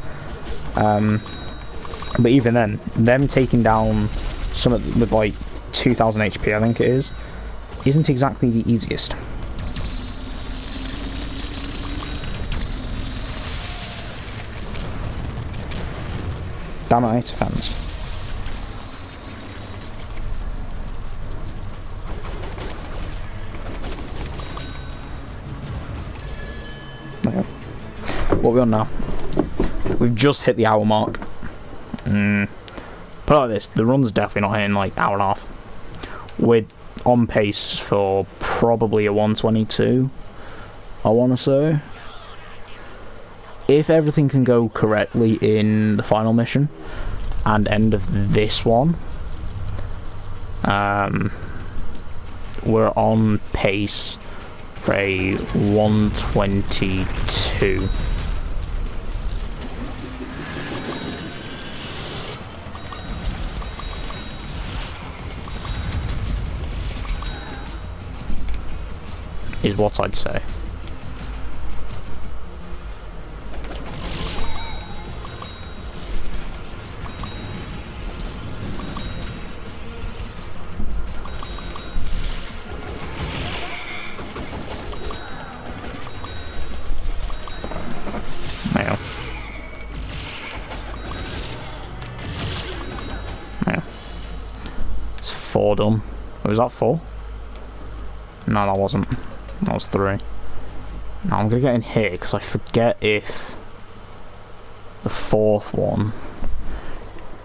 But even then, them taking down some with like 2000 HP, I think it is, isn't exactly the easiest. Damn it, I hate fans. What are we on now? We've just hit the hour mark. Put it like this, the run's definitely not hitting like hour and a half. we're on pace for probably a 122, I want to say. If everything can go correctly in the final mission and end of this one, we're on pace for a 122. Is what I'd say. Yeah. Yeah. It's 4 done. Was that 4? No, that wasn't. That was 3. Now I'm gonna get in here because I forget if the 4th one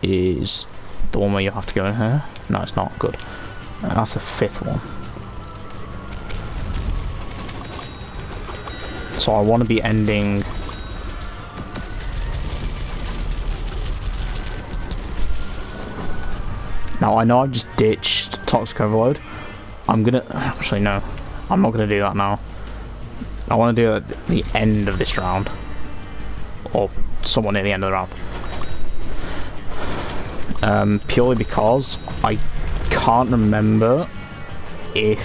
is the one where you have to go in here. No, it's not. Good. That's the 5th one. So I want to be ending. Now I know I've just ditched Toxic Overload. I'm gonna actually no. I'm not going to do that now. I want to do it at the end of this round. Or somewhat near the end of the round. Purely because I can't remember if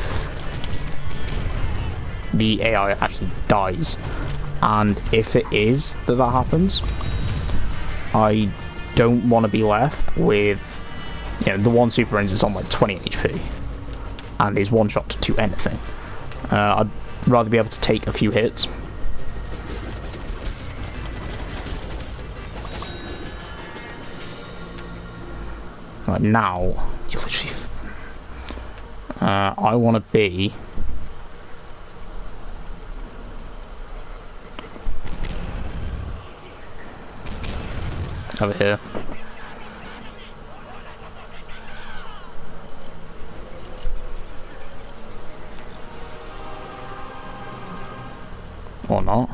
the AI actually dies. And if it is that happens, I don't want to be left with, you know, the one super engine is on like 20 HP. And is one shot to anything. I'd rather be able to take a few hits. Right now, you literally. I want to be over here. Or not.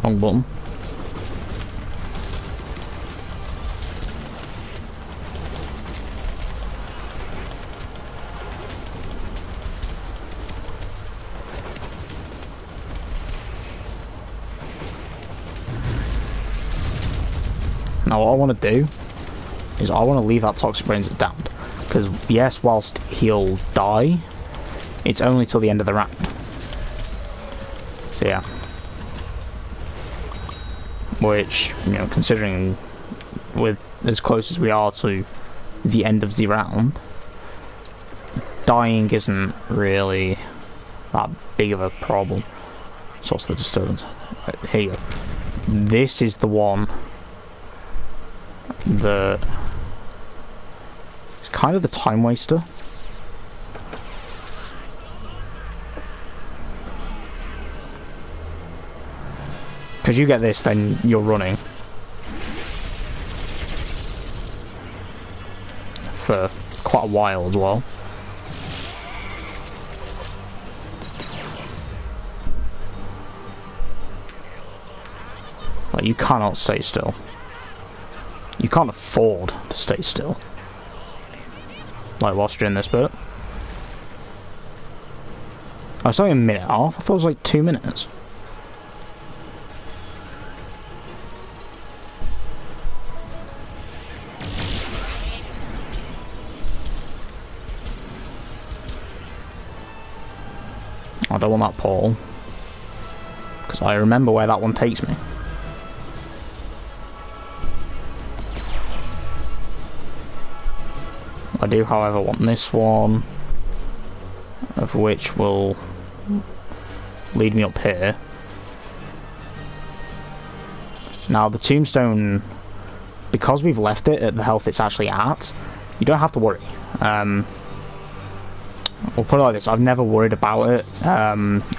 Wrong button. Now what I want to do is I want to leave that Toxic Brains downed, because yes, whilst he'll die, it's only till the end of the round. So yeah. Which, you know, considering with as close as we are to the end of the round, dying isn't really that big of a problem. Source of the disturbance. Right, here you go. This is the one that is kind of the time waster. Because you get this, then you're running for quite a while as well. Like, you cannot stay still. You can't afford to stay still. Like, whilst you're in this bit. Oh, it's only a minute and a half. I thought it was like 2 minutes. don't want that portal, because I remember where that one takes me. I do, however, want this one, of which will lead me up here. Now the tombstone, because we've left it at the health it's actually at, you don't have to worry. We'll put it like this, I've never worried about it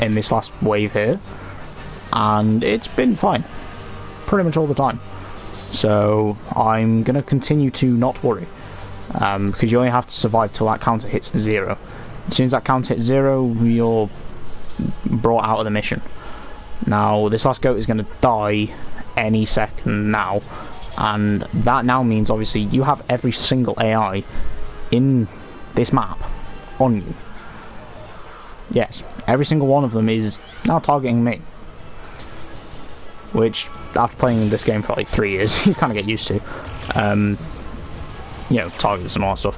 in this last wave here, and it's been fine pretty much all the time. So I'm going to continue to not worry, because you only have to survive till that counter hits 0. As soon as that counter hits 0, you're brought out of the mission. Now this last goat is going to die any second now, and that now means obviously you have every single AI in this map on you. Yes, every single one of them is now targeting me, which after playing this game for like 3 years you kind of get used to, you know, targets and all that stuff.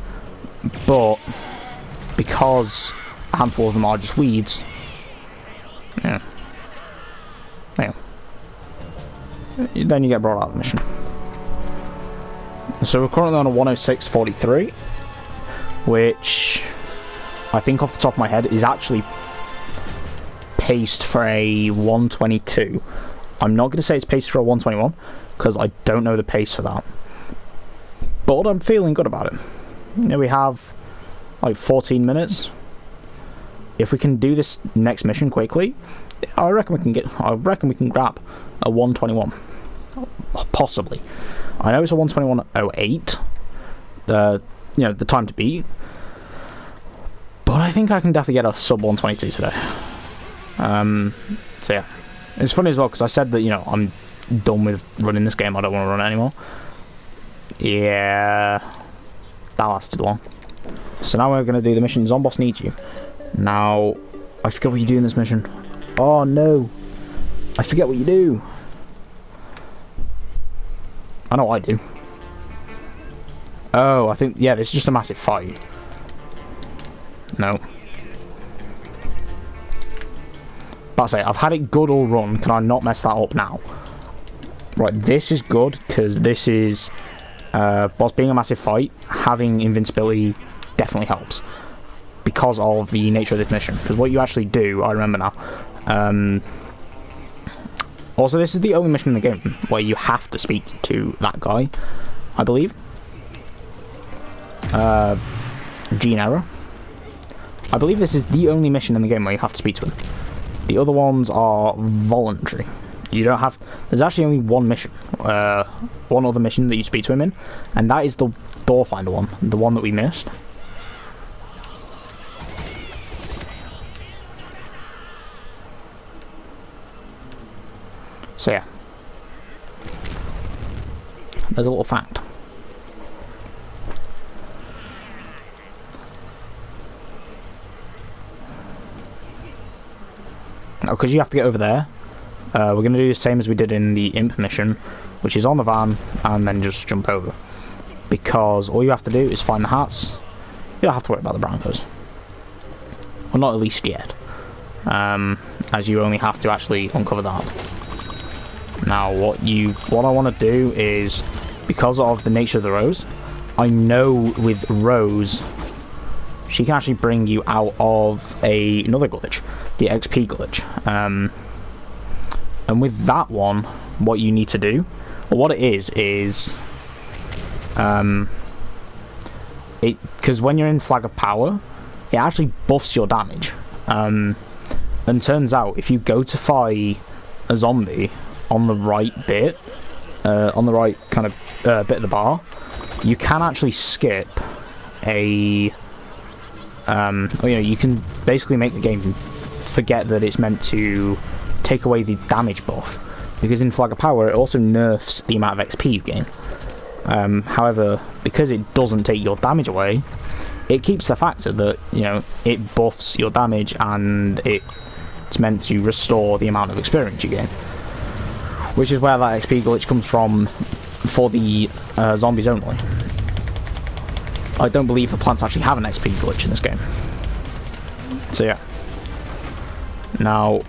But because a handful of them are just weeds, yeah, then you get brought out of the mission. So we're currently on a 106.43, which I think off the top of my head is actually paced for a 122. I'm not going to say it's paced for a 121 because I don't know the pace for that, but I'm feeling good about it. You know, we have like 14 minutes. If we can do this next mission quickly, I reckon we can grab a 121, possibly. I know it's a 121.08, you know, the time to beat, but I think I can definitely get a sub 122 today. So yeah, it's funny as well because I said that, you know, I'm done with running this game. I don't want to run it anymore. Yeah, that lasted long. So now we're going to do the mission. Zomboss needs you. Now, I forget what you do in this mission. Oh no, I forget what you do. I know what I do. Oh, I think, yeah, this is just a massive fight. No. But I say, I've had it good all run. Can I not mess that up now? Right, this is good, because this is, whilst being a massive fight, having invincibility definitely helps. Because of the nature of this mission. Because what you actually do, I remember now. Also, this is the only mission in the game where you have to speak to that guy, I believe. Gene Error. I believe this is the only mission in the game where you have to speak to him. The other ones are voluntary. You don't have... There's actually only one mission. One other mission that you speak to him in. And that is the door finder one. The one that we missed. So yeah. There's a little fact. Now, because you have to get over there, we're going to do the same as we did in the Imp mission, which is on the van, and then just jump over. Because all you have to do is find the hats. You don't have to worry about the Broncos. Well, not at least yet. As you only have to actually uncover that. Now, what I want to do is, because of the nature of the Rose, I know with Rose, she can actually bring you out of another glitch, the XP glitch. And with that one, what you need to do, or what it is, because when you're in Flag of Power, it actually buffs your damage. And turns out, if you go to fight a zombie on the right bit, on the right kind of bit of the bar, you can actually skip a you know, you can basically make the game forget that it's meant to take away the damage buff, because in Flag of Power it also nerfs the amount of XP you gain. However, because it doesn't take your damage away, it keeps the factor that, you know, it buffs your damage and it's meant to restore the amount of experience you gain. Which is where that XP glitch comes from for the zombies only. I don't believe the plants actually have an XP glitch in this game. So yeah. Now,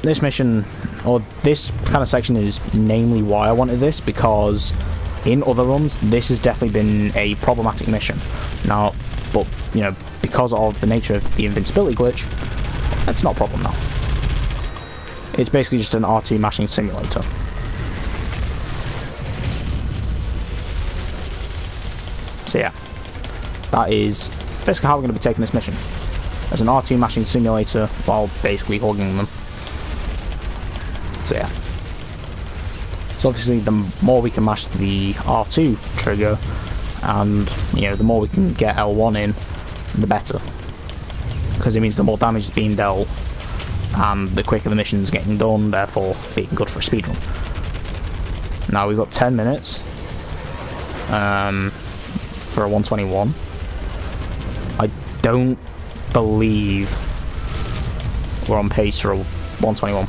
this mission, or this kind of section is namely why I wanted this, because in other runs, this has definitely been a problematic mission. Now, but, you know, because of the nature of the invincibility glitch, it's not a problem now. It's basically just an R2 mashing simulator. So yeah, that is basically how we're going to be taking this mission. As an R2 mashing simulator while basically hugging them. So yeah. So obviously the more we can mash the R2 trigger, and you know, the more we can get L1 in, the better. Because it means the more damage is being dealt, and the quicker the mission's getting done, therefore being good for a speedrun. Now we've got 10 minutes for a 121. I don't believe we're on pace for a 121.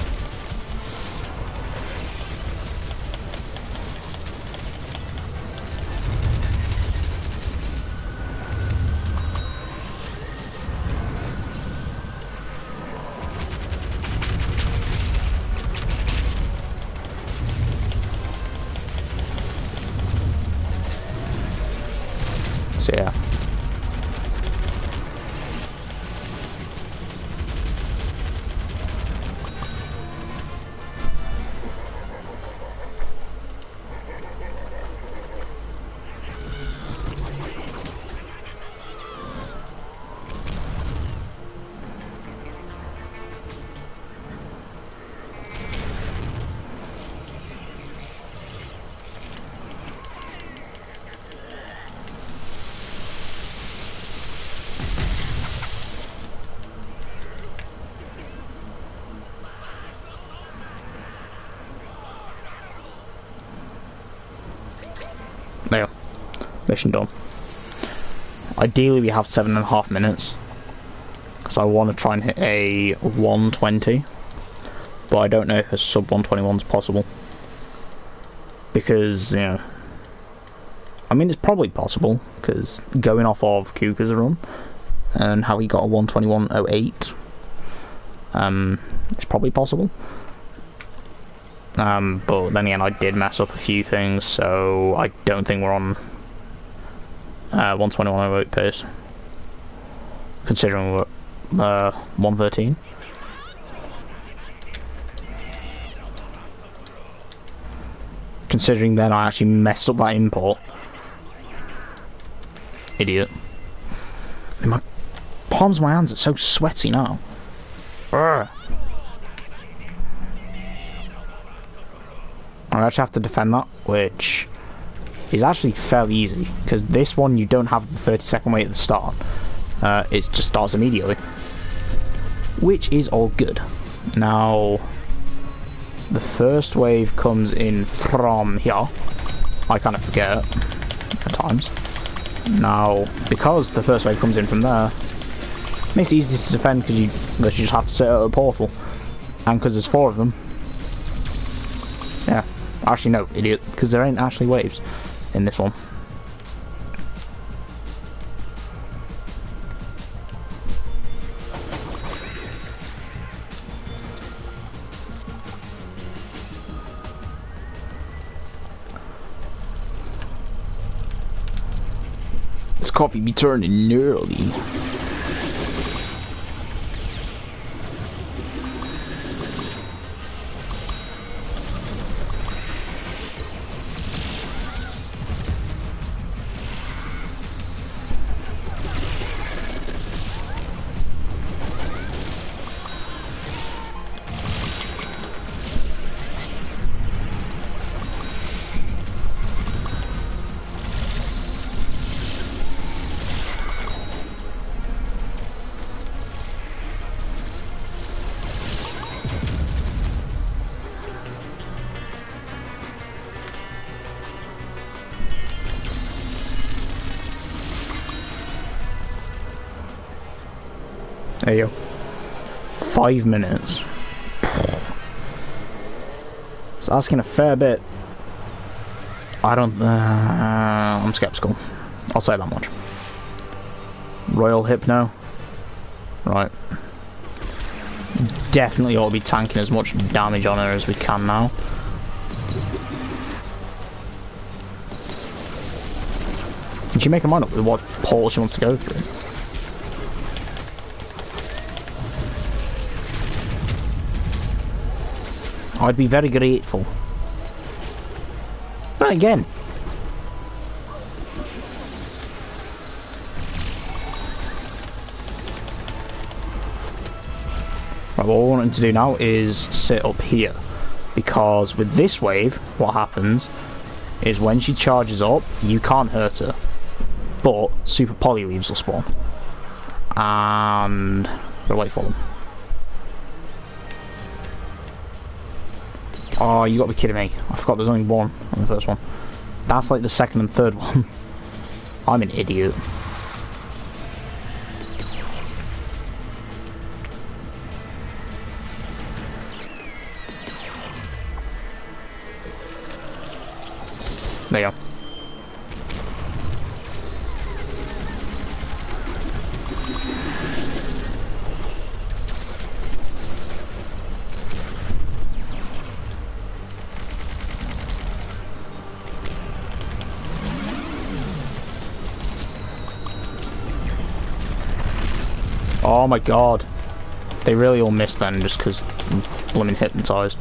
So yeah. There, mission done. Ideally we have 7.5 minutes, because I want to try and hit a 120, but I don't know if a sub 121 is possible, because, you know, I mean, it's probably possible, because going off of Kuka's run and how he got a 121.08, it's probably possible. But then again, I did mess up a few things, so I don't think we're on 121.08 pace, considering we're 113. Considering then I actually messed up that import. Idiot. My palms of my hands are so sweaty now. Urgh. I actually have to defend that, which is actually fairly easy, because this one you don't have the 30-second wait at the start. It just starts immediately, which is all good. Now, the first wave comes in from here. I kind of forget at times. Now, because the first wave comes in from there, it makes it easy to defend, because you just have to set out a portal, and because there's 4 of them. Yeah. Actually, no, idiot, because there ain't actually waves in this one. This coffee be turning early. There you go. 5 minutes. It's asking a fair bit. I don't... I'm skeptical. I'll say that much. Royal Hypno. Right. definitely ought to be tanking as much damage on her as we can now. Can she make her mind up with what portal she wants to go through? I'd be very grateful. But again... Right, what we're wanting to do now is sit up here. Because with this wave, what happens is when she charges up, you can't hurt her. But Super Poly Leaves will spawn. And... Gotta wait for them. Oh, you gotta be kidding me. I forgot there's only one on the first one. That's like the second and third one. I'm an idiot. There you go. Oh my god. They really all missed then just because I'm blooming hypnotised.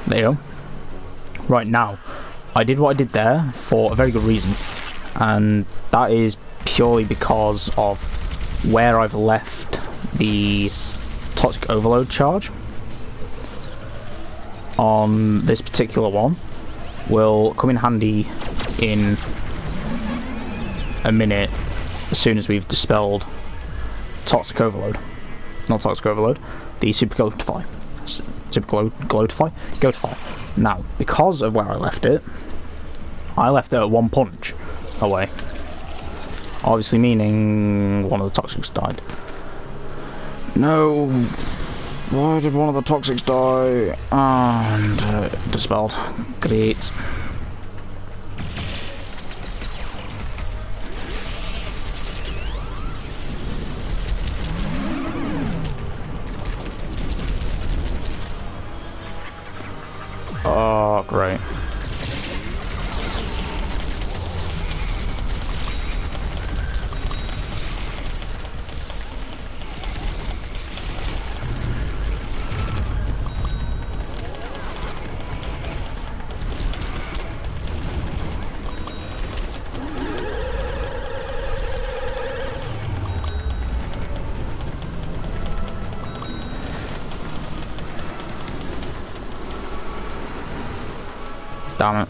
There you go. Right now, I did what I did there for a very good reason, and that is purely because of where I've left the toxic overload charge on this particular one will come in handy in a minute as soon as we've dispelled toxic overload. Not toxic overload, the super glotify. Super glotify? Glotify. Now, because of where I left it at one punch away. Obviously meaning one of the toxics died. No. Why did one of the toxics die? And dispelled. Great. Oh, great. Damn it.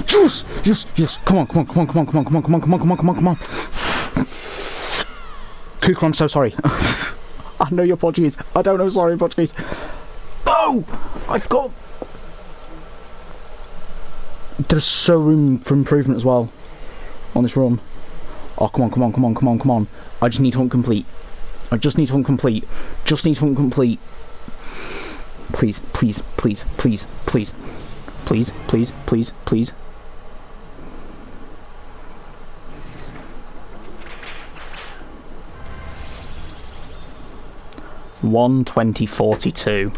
Juice! Yes, yes, come on, come on, come on, come on, come on, come on, come on, come on, come on, come on, come on. Cooker, I'm so sorry. I know you're Portuguese. I don't know, sorry, Portuguese. Oh! I've got... There's so room for improvement as well on this run. Oh, come on, come on, come on, come on, come on. I just need to hunt complete. I just need to hunt complete. Just need to hunt complete. Please, please, please, please, please. Please, please, please, please. $120.42.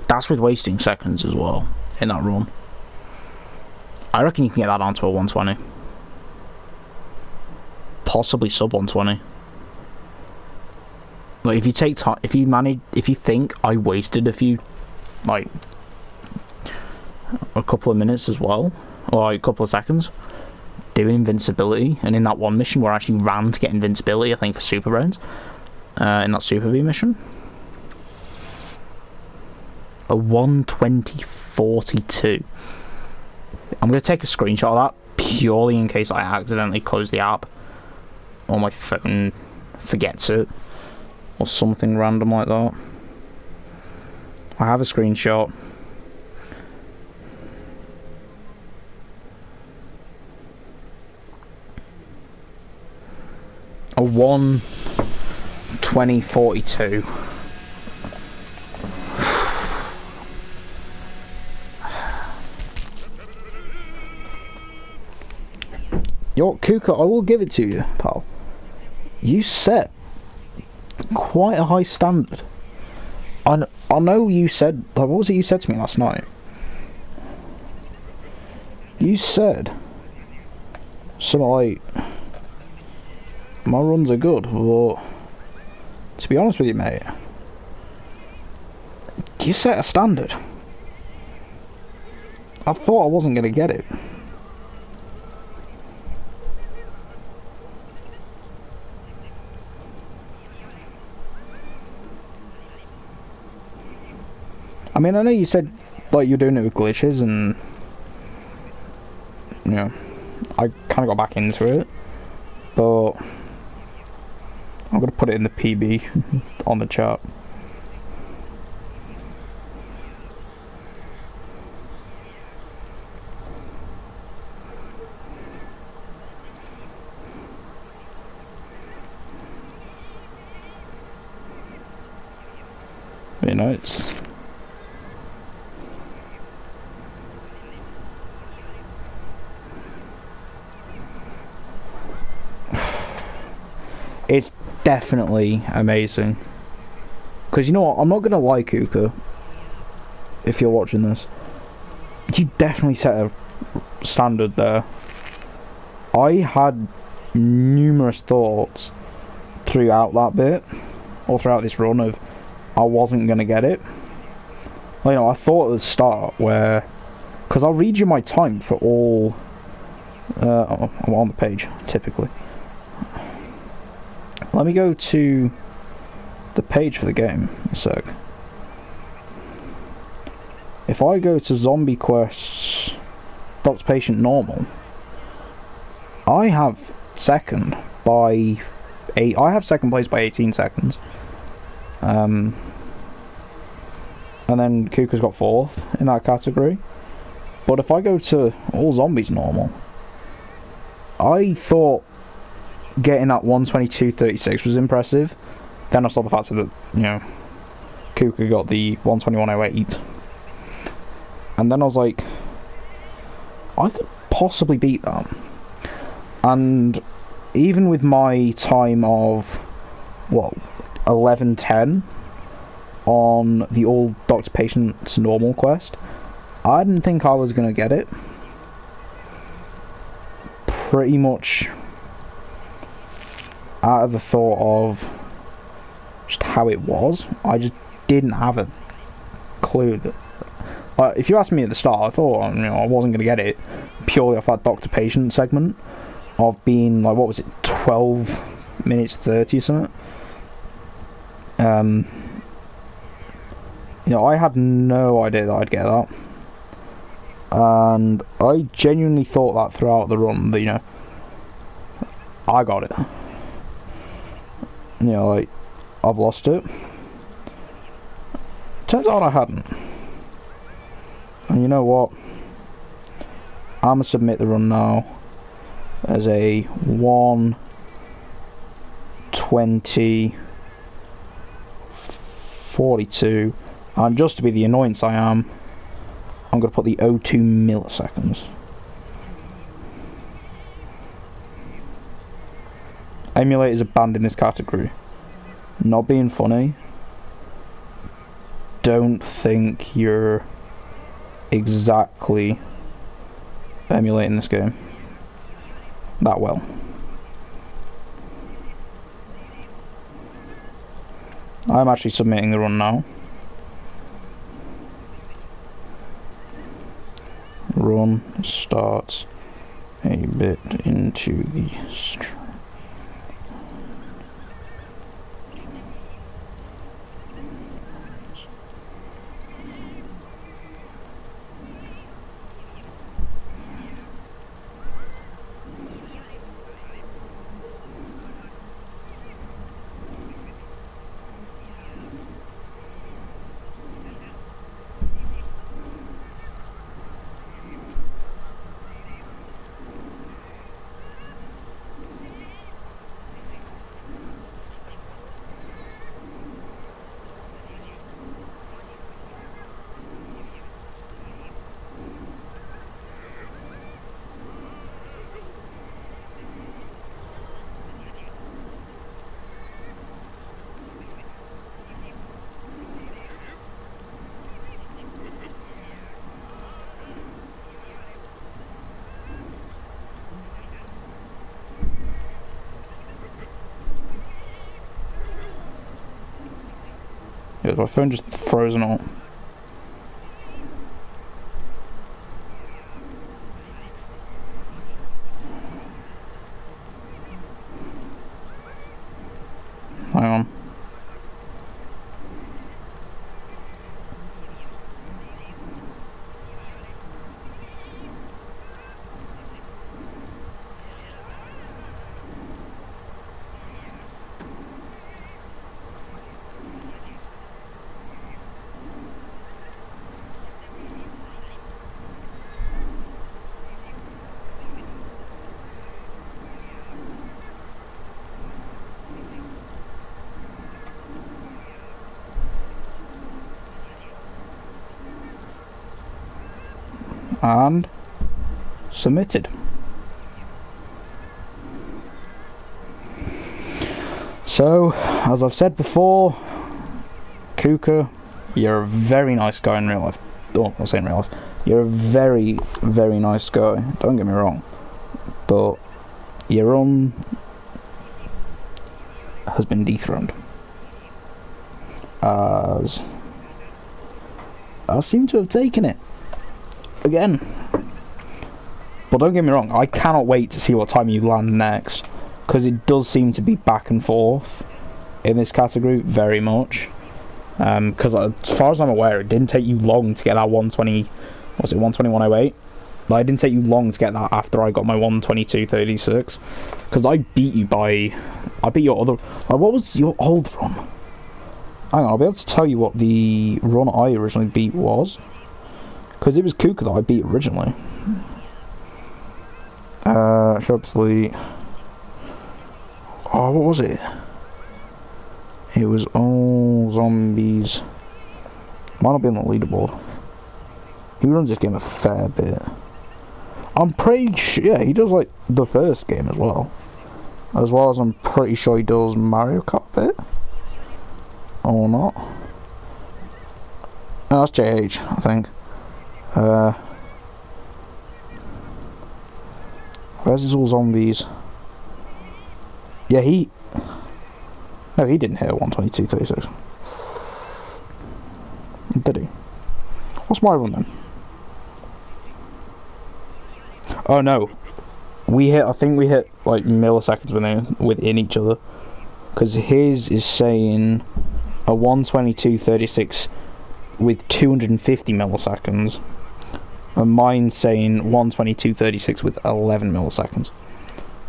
That's with wasting seconds as well in that run. I reckon you can get that onto a 120. Possibly sub 120. Like if you take time, if you think I wasted a couple of minutes as well, or like a couple of seconds doing invincibility, and in that one mission where I actually ran to get invincibility, I think for super rounds, in that super V mission. A 120.42. I'm going to take a screenshot of that purely in case I accidentally close the app or my phone forgets it or something random like that. I have a screenshot. A 120.42. Yo, Kuka, I will give it to you, pal. You set quite a high standard. I know you said, like, what was it you said to me last night? You said something like, my runs are good, but to be honest with you, mate, you set a standard. I thought I wasn't going to get it. I mean, I know you said, like, you're doing it with glitches, and, you know, I kind of got back into it, but I'm going to put it in the PB on the chart. You know, it's... It's definitely amazing. Because you know what, I'm not going to lie, Kuka, if you're watching this. You definitely set a standard there. I had numerous thoughts throughout that bit, or throughout this run, of I wasn't going to get it. Well, you know, I thought at the start where... Because I'll read you my time for all... I'm on the page, typically. Let me go to the page for the game a sec. If I go to Zombie Quests, Doctor Patient Normal, I have second by I have second place by 18 seconds. And then Kuka's got fourth in that category. But if I go to All Zombies Normal, I thought getting that 122.36 was impressive. Then I saw the fact that, you know, Kuka got the 121.08. And then I was like, I could possibly beat that. And even with my time of, what, 11:10 on the All Doctor Patient's Normal quest, I didn't think I was going to get it. Pretty much out of the thought of just how it was. I just didn't have a clue that... if you asked me at the start, I thought, you know, I wasn't going to get it purely off that Doctor Patient segment of being, like, what was it, 12 minutes 30 or something. You know, I had no idea that I'd get that. And I genuinely thought that throughout the run that, you know, I got it. You know, like, I've lost it. Turns out I hadn't. And you know what? I'm gonna submit the run now as a 1:20:42, and just to be the annoyance I am, I'm gonna put the 02 milliseconds. Emulators are banned in this category. Not being funny. Don't think you're exactly emulating this game that well. I'm actually submitting the run now. Run starts a bit into the stream. Yeah, my phone just frozen out. Hang on. And submitted. So, as I've said before, Kuka, you're a very nice guy in real life. Oh, I'm saying real life. You're a very, very nice guy. Don't get me wrong. But your run has been dethroned. As I seem to have taken it. Again. But don't get me wrong, I cannot wait to see what time you land next, because it does seem to be back and forth in this category very much. Because as far as I'm aware, it didn't take you long to get that 120, was it 121.08? Like, it didn't take you long to get that after I got my 122.36, because I beat you your other, like, what was your old run? Hang on, I'll be able to tell you what the run I originally beat was. Because it was Kuka that I beat originally. Shotsley. Oh, what was it? It was all zombies. Might not be on the leaderboard. He runs this game a fair bit. I'm pretty sure, yeah, he does like the first game as well. As well as I'm pretty sure he does Mario Kart a bit. Or not. Oh, that's JH, I think. Where's his all zombies? Yeah, no, he didn't hit 122.36. Did he? What's my run then? Oh no, I think we hit like milliseconds within each other, because his is saying a 122.36 with 250 milliseconds, And mine's saying 122.36 with 11 milliseconds.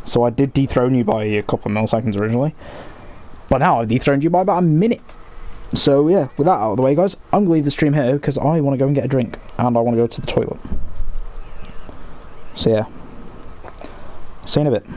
So I did dethrone you by a couple of milliseconds originally. But now I've dethroned you by about a minute. So yeah, with that out of the way, guys, I'm going to leave the stream here because I want to go and get a drink. And I want to go to the toilet. So yeah. See you in a bit.